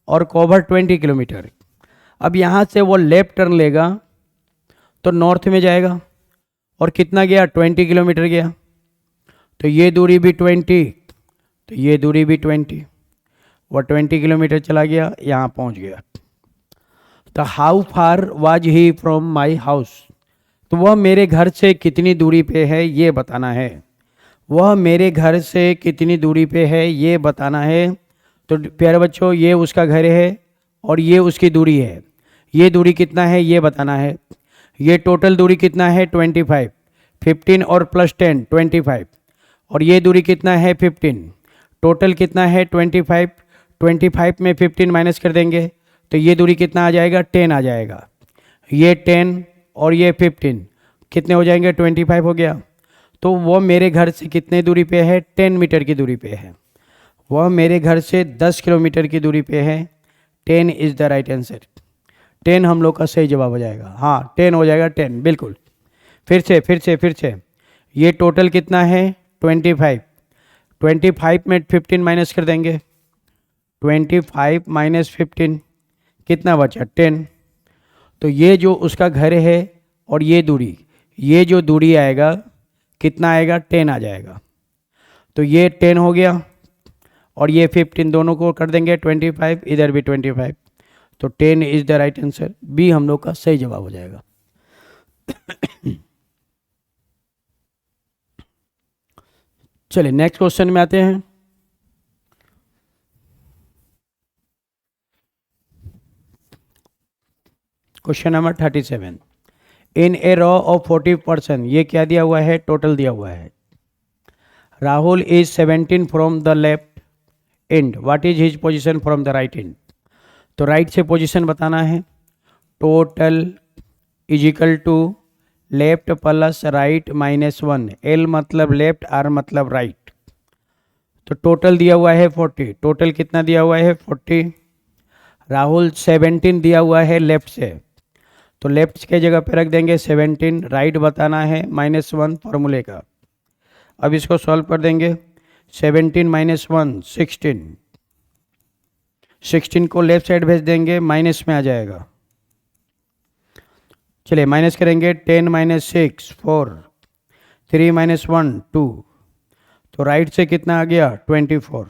और कवर 20 किलोमीटर। अब यहाँ से वो लेफ्ट टर्न लेगा तो नॉर्थ में जाएगा और कितना गया? 20 किलोमीटर गया। तो ये दूरी भी 20, तो ये दूरी भी 20, वो 20 किलोमीटर चला गया, यहाँ पहुँच गया। तो how far was he from my house, तो वह मेरे घर से कितनी दूरी पे है ये बताना है। वह मेरे घर से कितनी दूरी पे है ये बताना है। तो प्यारे बच्चों, ये उसका घर है और ये उसकी दूरी है। ये दूरी कितना है ये बताना है। ये टोटल दूरी कितना है? 25, 15 और प्लस 10 25। और ये दूरी कितना है? 15। टोटल कितना है? 25। 25 में 15 माइनस कर देंगे तो ये दूरी कितना आ जाएगा? 10 आ जाएगा। ये 10 और ये 15 कितने हो जाएंगे? 25 हो गया। तो वो मेरे घर से कितने दूरी पे है? 10 मीटर की दूरी पे है। वह मेरे घर से 10 किलोमीटर की दूरी पे है। 10 इज़ द राइट आंसर। 10 हम लोग का सही जवाब हो जाएगा। हाँ 10 हो जाएगा, 10 बिल्कुल। फिर से ये टोटल कितना है? 25। 25 में 15 माइनस कर देंगे 25 माइनस 15 कितना बचा 10। तो ये जो उसका घर है और ये जो दूरी आएगा कितना आएगा 10 आ जाएगा। तो ये 10 हो गया और ये 15 दोनों को कर देंगे 25, इधर भी 25। तो 10 is the right answer, B हम लोग का सही जवाब हो जाएगा। चलिए नेक्स्ट क्वेश्चन में आते हैं। Question number 37। In a row of 40%, ये क्या दिया हुआ है, टोटल दिया हुआ है। Rahul is 17 from the left end, what is his position from the right end. तो राइट से पोजीशन बताना है। Total is equal to left plus right minus 1, L मतलब लेफ्ट, आर मतलब राइट। तो टोटल दिया हुआ है 40, टोटल कितना दिया हुआ है 40। राहुल 17 दिया हुआ है लेफ्ट से, तो लेफ्ट के जगह पे रख देंगे 17, राइट बताना है -1 फॉर्मूले का। अब इसको सॉल्व कर देंगे। 17 माइनस 1 16, 16 को लेफ्ट साइड भेज देंगे, माइनस में आ जाएगा। चलिए माइनस करेंगे। 10 माइनस 6 4, 3 माइनस 1 2, तो राइट से कितना आ गया 24।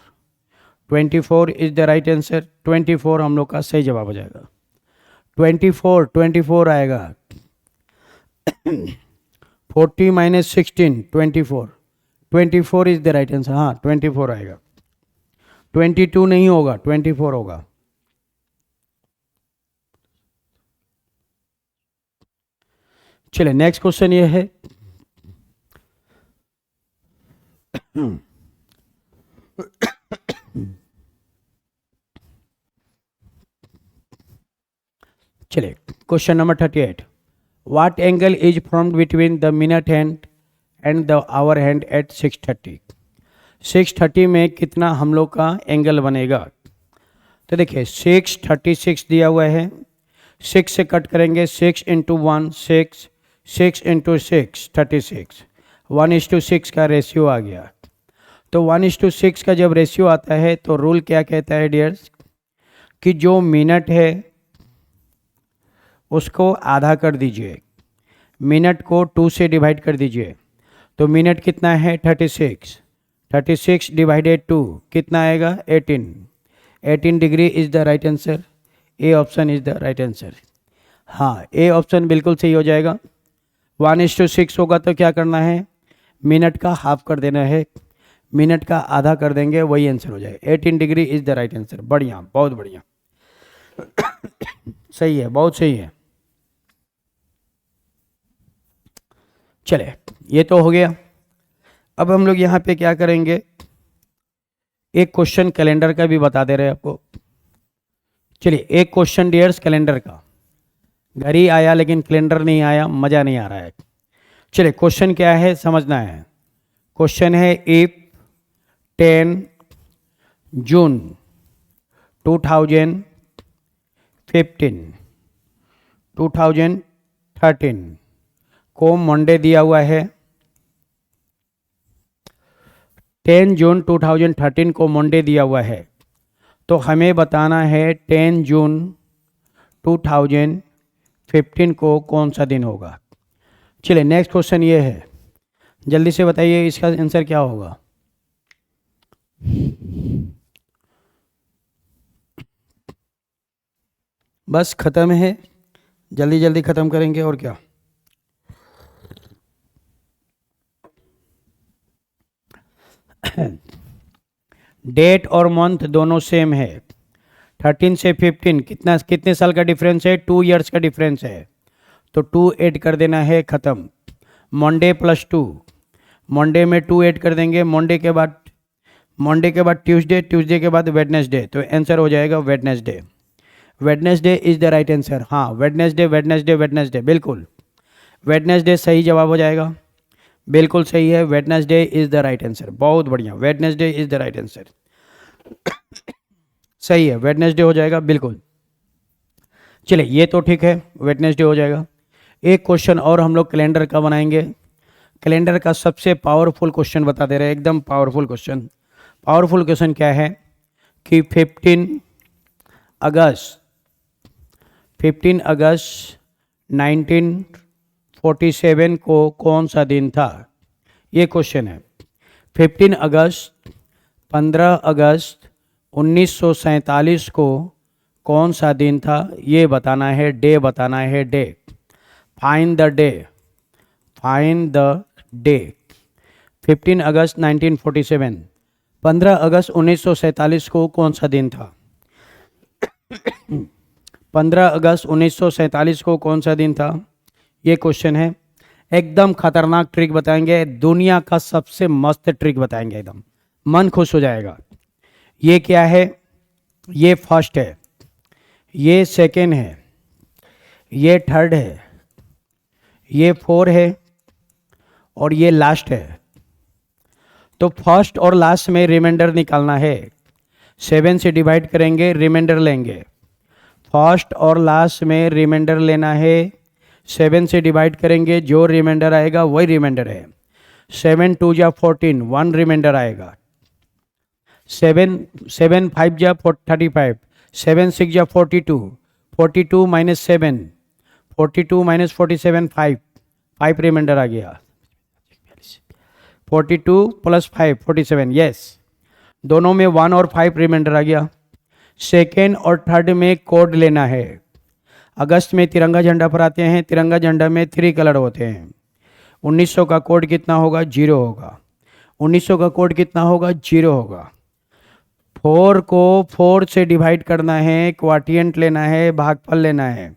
24 इज द राइट आंसर, 24 हम लोग का सही जवाब हो जाएगा। 24 आएगा। 40 minus 16 24 is the right answer, हाँ 24 आएगा। 22 नहीं होगा, 24 होगा। चलिए नेक्स्ट क्वेश्चन ये है। चलिए question number 38। What angle is formed between the minute hand and the hour hand at 6:30। 6:30 में कितना हम लोग का एंगल बनेगा। तो देखिए 6:36 दिया हुआ है, 6 से कट करेंगे, 6 इंटू 1 6, 6 इंटू 6 36, 1:6 का रेशियो आ गया। तो 1:6 का जब रेशियो आता है तो रूल क्या कहता है डियर्स, कि जो मिनट है उसको आधा कर दीजिए, मिनट को 2 से डिवाइड कर दीजिए। तो मिनट कितना है 36, 36 डिवाइडेड 2 कितना आएगा 18, 18 degree is the right answer. A option is the right answer. हाँ ए ऑप्शन बिल्कुल सही हो जाएगा। 1:6 होगा तो क्या करना है, मिनट का हाफ कर देना है, मिनट का आधा कर देंगे, वही आंसर हो जाएगा। 18 degree is the right answer. बढ़िया, बहुत बढ़िया, सही है, बहुत सही है। चले ये तो हो गया। अब हम लोग यहाँ पे क्या करेंगे, एक क्वेश्चन कैलेंडर का भी बता दे रहे हैं आपको। चलिए एक क्वेश्चन डियर्स कैलेंडर का, घड़ी आया लेकिन कैलेंडर नहीं आया, मज़ा नहीं आ रहा है। चलिए क्वेश्चन क्या है समझना है। क्वेश्चन है इफ 10 जून 2013 को मंडे दिया हुआ है। 10 जून 2013 को मंडे दिया हुआ है, तो हमें बताना है 10 जून 2015 को कौन सा दिन होगा। चलिए नेक्स्ट क्वेश्चन ये है, जल्दी से बताइए इसका आंसर क्या होगा। बस ख़त्म है, जल्दी जल्दी ख़त्म करेंगे और क्या। डेट और मंथ दोनों सेम है। 13 से 15 कितने साल का डिफरेंस है, 2 इयर्स का डिफरेंस है, तो 2 ऐड कर देना है, ख़त्म। मंडे प्लस 2, मंडे में 2 ऐड कर देंगे, मंडे के बाद ट्यूसडे, ट्यूसडे के बाद वेडनेसडे, तो आंसर हो जाएगा Wednesday. Wednesday is the right answer. हाँ वेडनेसडे बिल्कुल, वेडनेसडे सही जवाब हो जाएगा, बिल्कुल सही है। Wednesday is the right answer, बहुत बढ़िया, Wednesday is the right answer, सही है, वेडनेसडे हो जाएगा बिल्कुल। चलिए ये तो ठीक है, वेडनेसडे हो जाएगा। एक क्वेश्चन और हम लोग कैलेंडर का बनाएंगे। कैलेंडर का सबसे पावरफुल क्वेश्चन बता दे रहे हैं, एकदम पावरफुल क्वेश्चन। पावरफुल क्वेश्चन क्या है, कि 15 अगस्त 1947 को कौन सा दिन था? ये क्वेश्चन है। 15 अगस्त 1947 को कौन सा दिन था? ये बताना है, डे बताना है, day. Find the day, find the day. 15 अगस्त 1947, 15 अगस्त 1947 को कौन सा दिन था? 15 अगस्त 1947 को कौन सा दिन था? ये क्वेश्चन है। एकदम खतरनाक ट्रिक बताएंगे, दुनिया का सबसे मस्त ट्रिक बताएंगे, एकदम मन खुश हो जाएगा। ये क्या है? ये फर्स्ट है, ये सेकेंड है, ये थर्ड है, ये 4 है और ये लास्ट है। तो फर्स्ट और लास्ट में रिमाइंडर निकालना है। 7 से डिवाइड करेंगे, रिमाइंडर लेंगे। फर्स्ट और लास्ट में रिमाइंडर लेना है। 7 से डिवाइड करेंगे, जो रिमाइंडर आएगा वही रिमाइंडर है। 7 2 जा 14, 1 रिमाइंडर आएगा। 7 5 जा 35, 7 6 जा 42, 42 माइनस 7, 42 माइनस 47, 5 रिमाइंडर आ गया। 42 प्लस 5 47, यस। दोनों में 1 और 5 रिमाइंडर आ गया। सेकेंड और थर्ड में कोड लेना है। अगस्त में तिरंगा झंडा पर आते हैं, तिरंगा झंडा में 3 कलर होते हैं। 1900 का कोड कितना होगा? 0 होगा। 1900 का कोड कितना होगा? 0 होगा। 4 को 4 से डिवाइड करना है, क्वाटिएंट लेना है, भागफल लेना है।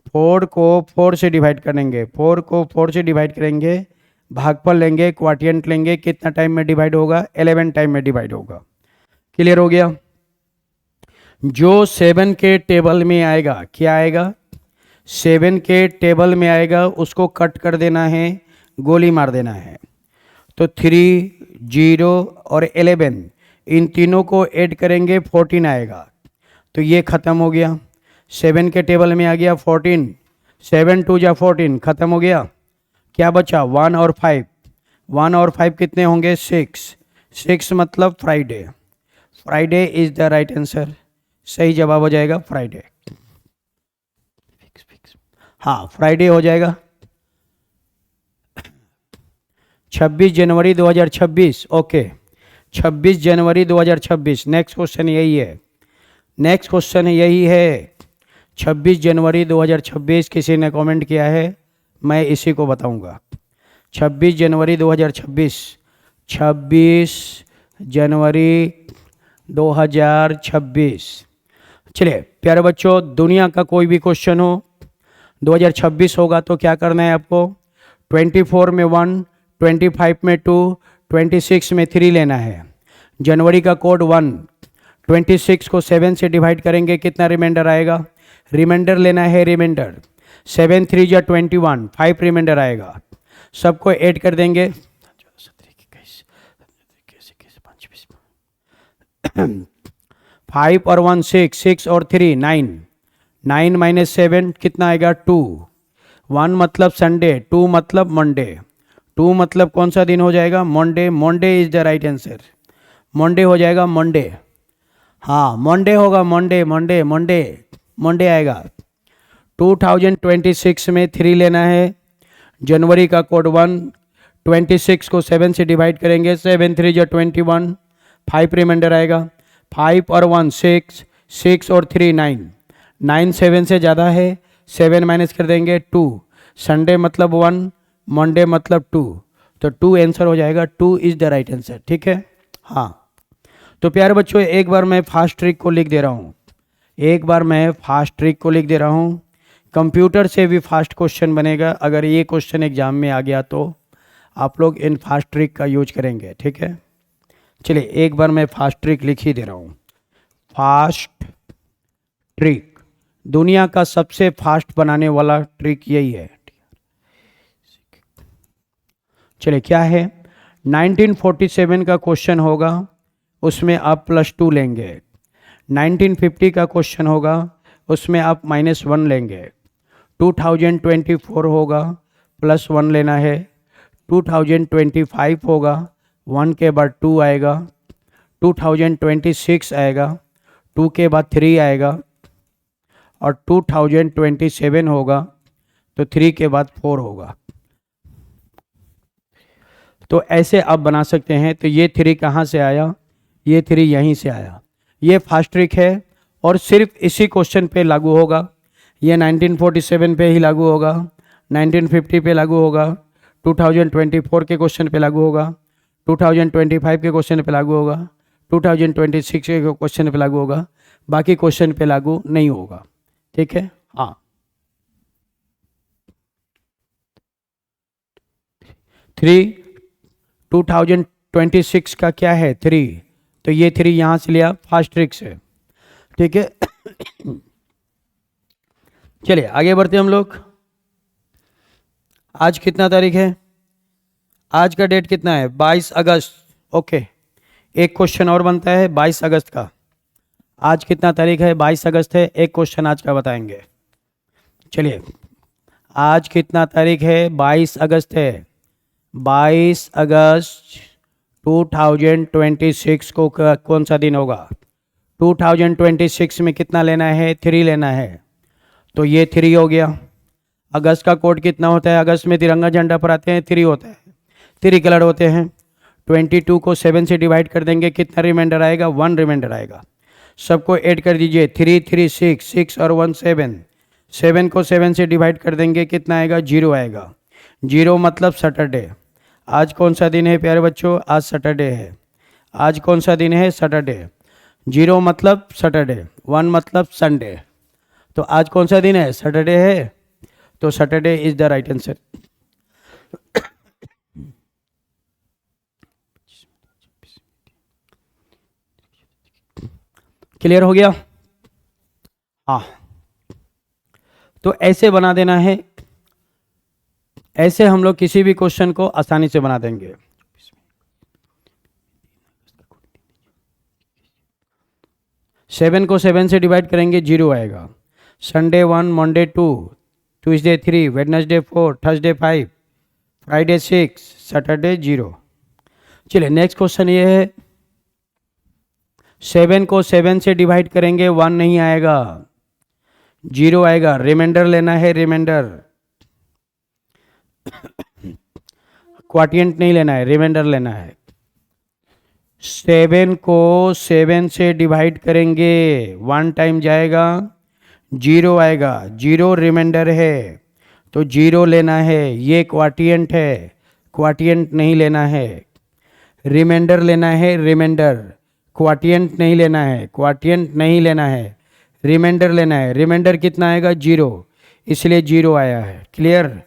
4 को 4 से डिवाइड करेंगे, 4 को 4 से डिवाइड करेंगे, भागफल लेंगे, क्वाटिएंट लेंगे। कितना टाइम में डिवाइड होगा? 11 टाइम में डिवाइड होगा। क्लियर हो गया? जो 7 के टेबल में आएगा, क्या आएगा? 7 के टेबल में आएगा, उसको कट कर देना है, गोली मार देना है। तो 3 0 और 11, इन तीनों को ऐड करेंगे, 14 आएगा। तो ये ख़त्म हो गया। 7 के टेबल में आ गया 14, 7 2 जा 14, ख़त्म हो गया। क्या बचा? 1 और 5, 1 और 5 कितने होंगे? 6 मतलब Friday. Friday is the right answer. सही जवाब हो जाएगा फ्राइडे। हाँ, फ्राइडे हो जाएगा। 26 जनवरी 2026, ओके, 26 जनवरी 2026। नेक्स्ट क्वेश्चन यही है, नेक्स्ट क्वेश्चन यही है। 26 जनवरी 2026 किसी ने कमेंट किया है, मैं इसी को बताऊंगा। 26 जनवरी 2026, 26 जनवरी 2026। चलिए प्यारे बच्चों, दुनिया का कोई भी क्वेश्चन हो 2026 होगा तो क्या करना है आपको? 24 में 1, 25 में 2, 26 में 3 लेना है। जनवरी का कोड 1, 26 को 7 से डिवाइड करेंगे, कितना रिमाइंडर आएगा? रिमाइंडर लेना है, रिमाइंडर। 7 3 जा 21, 5 रिमाइंडर आएगा। सबको ऐड कर देंगे। 5 और 1 6, 6 और 3 9, 9 माइनस 7 कितना आएगा? 2। 1 मतलब संडे, 2 मतलब मंडे। 2 मतलब कौन सा दिन हो जाएगा? Monday. Monday is the right answer. Monday हो जाएगा, मंडे। हाँ, मंडे होगा, मंडे मंडे मंडे मंडे आएगा। 2026 में 3 लेना है। जनवरी का कोड 1, 26 को 7 से डिवाइड करेंगे, 7 3 जा 21, 5 रिमाइंडर आएगा। 5 और 1 6, 6 और 3 9, 9 7 से ज़्यादा है, 7 माइनस कर देंगे 2। संडे मतलब 1, मंडे मतलब 2, तो 2 आंसर हो जाएगा। 2 इज़ द राइट आंसर। ठीक है, हाँ। तो प्यारे बच्चों, एक बार मैं फास्ट ट्रिक को लिख दे रहा हूँ, एक बार मैं फास्ट ट्रिक को लिख दे रहा हूँ। कंप्यूटर से भी फास्ट क्वेश्चन बनेगा। अगर ये क्वेश्चन एग्जाम में आ गया तो आप लोग इन फास्ट ट्रिक का यूज करेंगे। ठीक है, चलिए एक बार मैं फास्ट ट्रिक लिख ही दे रहा हूँ। फास्ट ट्रिक, दुनिया का सबसे फास्ट बनाने वाला ट्रिक यही है। चलिए क्या है? 1947 का क्वेश्चन होगा, उसमें आप +2 लेंगे। 1950 का क्वेश्चन होगा, उसमें आप -1 लेंगे। 2024 होगा, +1 लेना है। 2025 होगा, 1 के बाद 2 आएगा। 2026 आएगा, 2 के बाद 3 आएगा और 2027 होगा तो 3 के बाद 4 होगा। तो ऐसे आप बना सकते हैं। तो ये 3 कहाँ से आया? ये 3 यहीं से आया। ये फास्ट ट्रिक है और सिर्फ इसी क्वेश्चन पे लागू होगा। ये 1947 पे ही लागू होगा, 1950 पे लागू होगा, 2024 के क्वेश्चन पे लागू होगा, 2025 के क्वेश्चन पे लागू होगा, 2026 के क्वेश्चन पे लागू होगा, बाकी क्वेश्चन पे लागू नहीं होगा। ठीक है। हाँ, 2026 का क्या है? 3। तो ये 3 यहाँ से लिया, फास्ट ट्रिक से। ठीक है। चलिए आगे बढ़ते हम लोग। आज कितना तारीख है? आज का डेट कितना है? 22 अगस्त। ओके, एक क्वेश्चन और बनता है 22 अगस्त का। आज कितना तारीख है? 22 अगस्त है। एक क्वेश्चन आज का बताएंगे। चलिए, आज कितना तारीख है? 22 अगस्त है। 22 अगस्त 2026 को कौन सा दिन होगा? 2026 में कितना लेना है? 3 लेना है। तो ये 3 हो गया। अगस्त का कोड कितना होता है? अगस्त में तिरंगा झंडा पर आते हैं, 3 होता है। 3 कलर होते हैं। 22 को 7 से डिवाइड कर देंगे, कितना रिमाइंडर आएगा? 1 रिमाइंडर आएगा। सबको ऐड कर दीजिए। 3 3 6, 6 और 1 7। 7 को 7 से डिवाइड कर देंगे, कितना आएगा? 0 आएगा। 0 मतलब सैटरडे। आज कौन सा दिन है प्यारे बच्चों? आज सैटरडे है। आज कौन सा दिन है? सैटरडे। 0 मतलब सैटरडे, 1 मतलब संडे। तो आज कौन सा दिन है? सैटरडे है। तो Saturday is the right answer. Clear हो गया? हाँ, तो ऐसे बना देना है। ऐसे हम लोग किसी भी क्वेश्चन को आसानी से बना देंगे। 7 को 7 से डिवाइड करेंगे, 0 आएगा। Sunday 1, Monday 2, Tuesday 3, Wednesday 4, Thursday 5, Friday 6, Saturday 0। चलिए नेक्स्ट क्वेश्चन ये है। 7 को 7 से डिवाइड करेंगे, 1 नहीं आएगा, 0 आएगा। रिमाइंडर लेना है, रिमाइंडर। क्वाटिएंट नहीं लेना है, रिमाइंडर लेना है। 7 को 7 से डिवाइड करेंगे, 1 टाइम जाएगा, 0 आएगा। 0 रिमाइंडर है तो 0 लेना है। ये क्वाटिएंट है, क्वाटिएंट नहीं लेना है। रिमाइंडर लेना है, रिमाइंडर। क्वाटिएंट नहीं लेना है, क्वाटिएंट नहीं लेना है। रिमाइंडर लेना है। रिमाइंडर कितना आएगा? 0, इसलिए 0 आया है। क्लियर?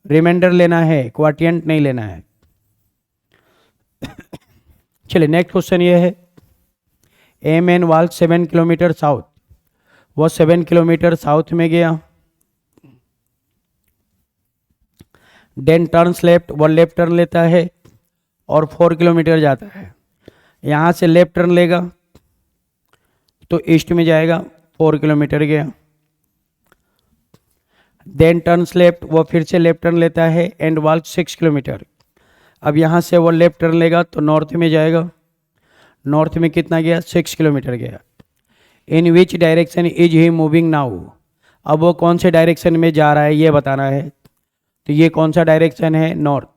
रिमाइंडर लेना है, क्वाटिएंट नहीं लेना है। चलिए नेक्स्ट क्वेश्चन ये है। A man walk 7 kilometre south. वो 7 किलोमीटर साउथ में गया, देन टर्न्स लेफ्ट। वो लेफ्ट टर्न लेता है और 4 किलोमीटर जाता है। यहाँ से लेफ्ट टर्न लेगा तो ईस्ट में जाएगा, 4 किलोमीटर गया। देन टर्न्स लेफ्ट, वो फिर से लेफ्ट टर्न लेता है एंड वॉक 6 किलोमीटर। अब यहाँ से वो लेफ्ट टर्न लेगा तो नॉर्थ में जाएगा। नॉर्थ में कितना गया? 6 किलोमीटर गया। In which direction is he moving now. अब वो कौन से डायरेक्शन में जा रहा है ये बताना है। तो ये कौन सा डायरेक्शन है? North.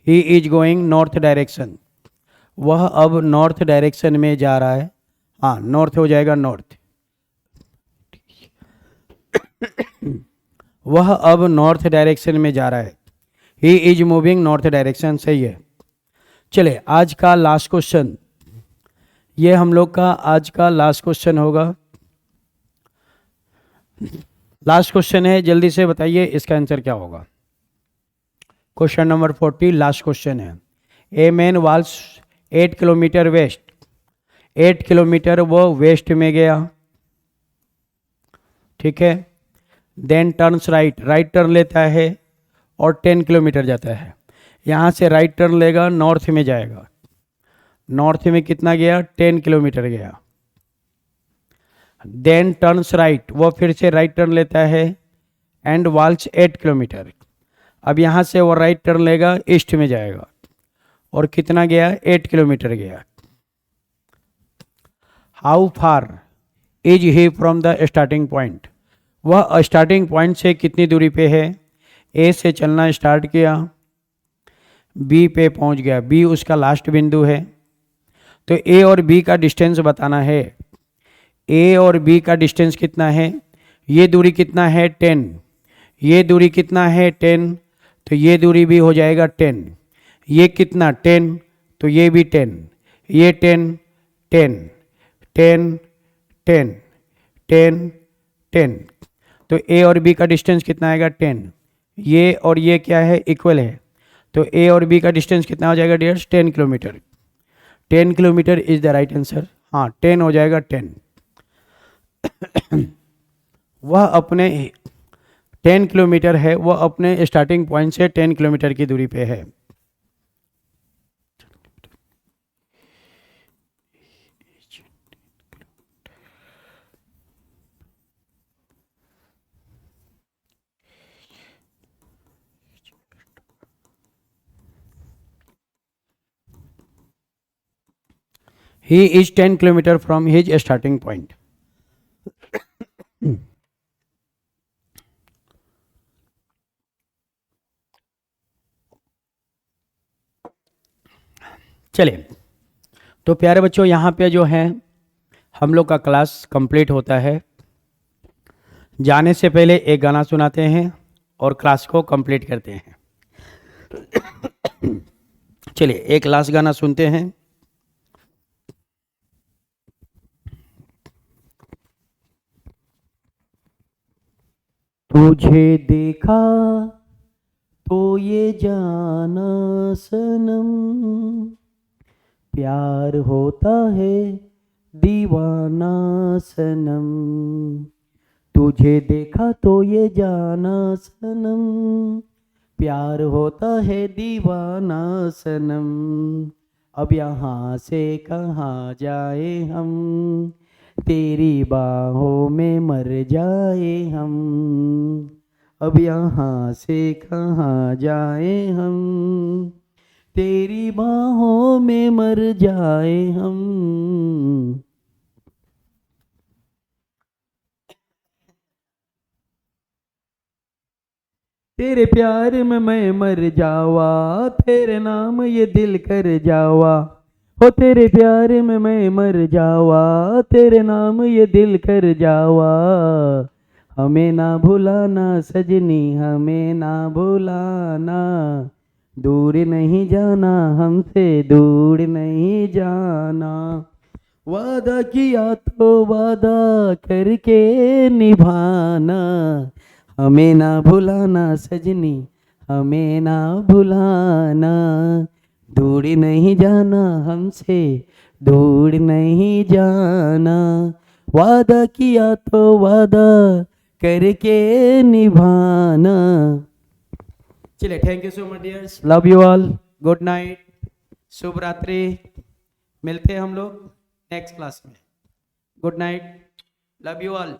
He is going north direction. वह अब नॉर्थ डायरेक्शन में जा रहा है। हाँ, नॉर्थ हो जाएगा, नॉर्थ। वह अब नॉर्थ डायरेक्शन में जा रहा है। He is moving north direction. सही है। चले आज का लास्ट क्वेश्चन, ये हम लोग का आज का लास्ट क्वेश्चन होगा। लास्ट क्वेश्चन है, जल्दी से बताइए इसका आंसर क्या होगा। क्वेश्चन नंबर 40 लास्ट क्वेश्चन है। A man walks 8 kilometre west. 8 kilometre वो वेस्ट में गया, ठीक है। Then turns right, right turn लेता है और 10 किलोमीटर जाता है। यहाँ से राइट टर्न लेगा, नॉर्थ में जाएगा। नॉर्थ में कितना गया? 10 किलोमीटर गया। देन टर्न्स राइट, वो फिर से राइट टर्न लेता है एंड वॉक्स 8 किलोमीटर। अब यहाँ से वो राइट टर्न लेगा, ईस्ट में जाएगा और कितना गया? 8 किलोमीटर गया। How far is he from the starting point, वह स्टार्टिंग पॉइंट से कितनी दूरी पे है। ए से चलना स्टार्ट किया, बी पे पहुंच गया, बी उसका लास्ट बिंदु है। तो ए और बी का डिस्टेंस बताना है। ए और बी का डिस्टेंस कितना है, ये दूरी कितना है 10, ये दूरी कितना है 10, तो ये दूरी भी हो जाएगा 10, ये कितना 10, तो ये भी 10, ये 10 10 10 10 10 10, तो ए और बी का डिस्टेंस कितना आएगा 10, ये और ये क्या है इक्वल है, तो ए और बी का डिस्टेंस कितना हो जाएगा dears 10 kilometre. 10 kilometre is the right answer, हाँ 10 हो जाएगा 10। वह अपने 10 किलोमीटर है, वह अपने स्टार्टिंग पॉइंट से 10 किलोमीटर की दूरी पे है। He is 10 kilometer from his starting point. चलिए, तो प्यारे बच्चों यहाँ पे जो है हम लोग का क्लास कंप्लीट होता है। जाने से पहले एक गाना सुनाते हैं और क्लास को कंप्लीट करते हैं। चलिए एक लास्ट गाना सुनते हैं। तुझे देखा तो ये जाना सनम, प्यार होता है दीवाना सनम। तुझे देखा तो ये जाना सनम, प्यार होता है दीवाना सनम। अब यहाँ से कहाँ जाए हम, तेरी बाहों में मर जाए हम। अब यहाँ से कहाँ जाए हम, तेरी बाहों में मर जाए हम। तेरे प्यार में मैं मर जावा, तेरे नाम ये दिल कर जावा। हो तेरे प्यार में मैं मर जावा, तेरे नाम ये दिल कर जावा। हमें ना भुलाना सजनी, हमें ना भुलाना। दूर नहीं जाना हमसे, दूर नहीं जाना। वादा किया तो वादा करके निभाना। हमें ना भुलाना सजनी, हमें ना भुलाना। दूर नहीं जाना हमसे, दूर नहीं जाना। वादा किया तो वादा करके निभाना। चलिए, thank you so much dears, love you all, good night, शुभ रात्रि। मिलते हैं हम लोग नेक्स्ट क्लास में। Good night, love you all.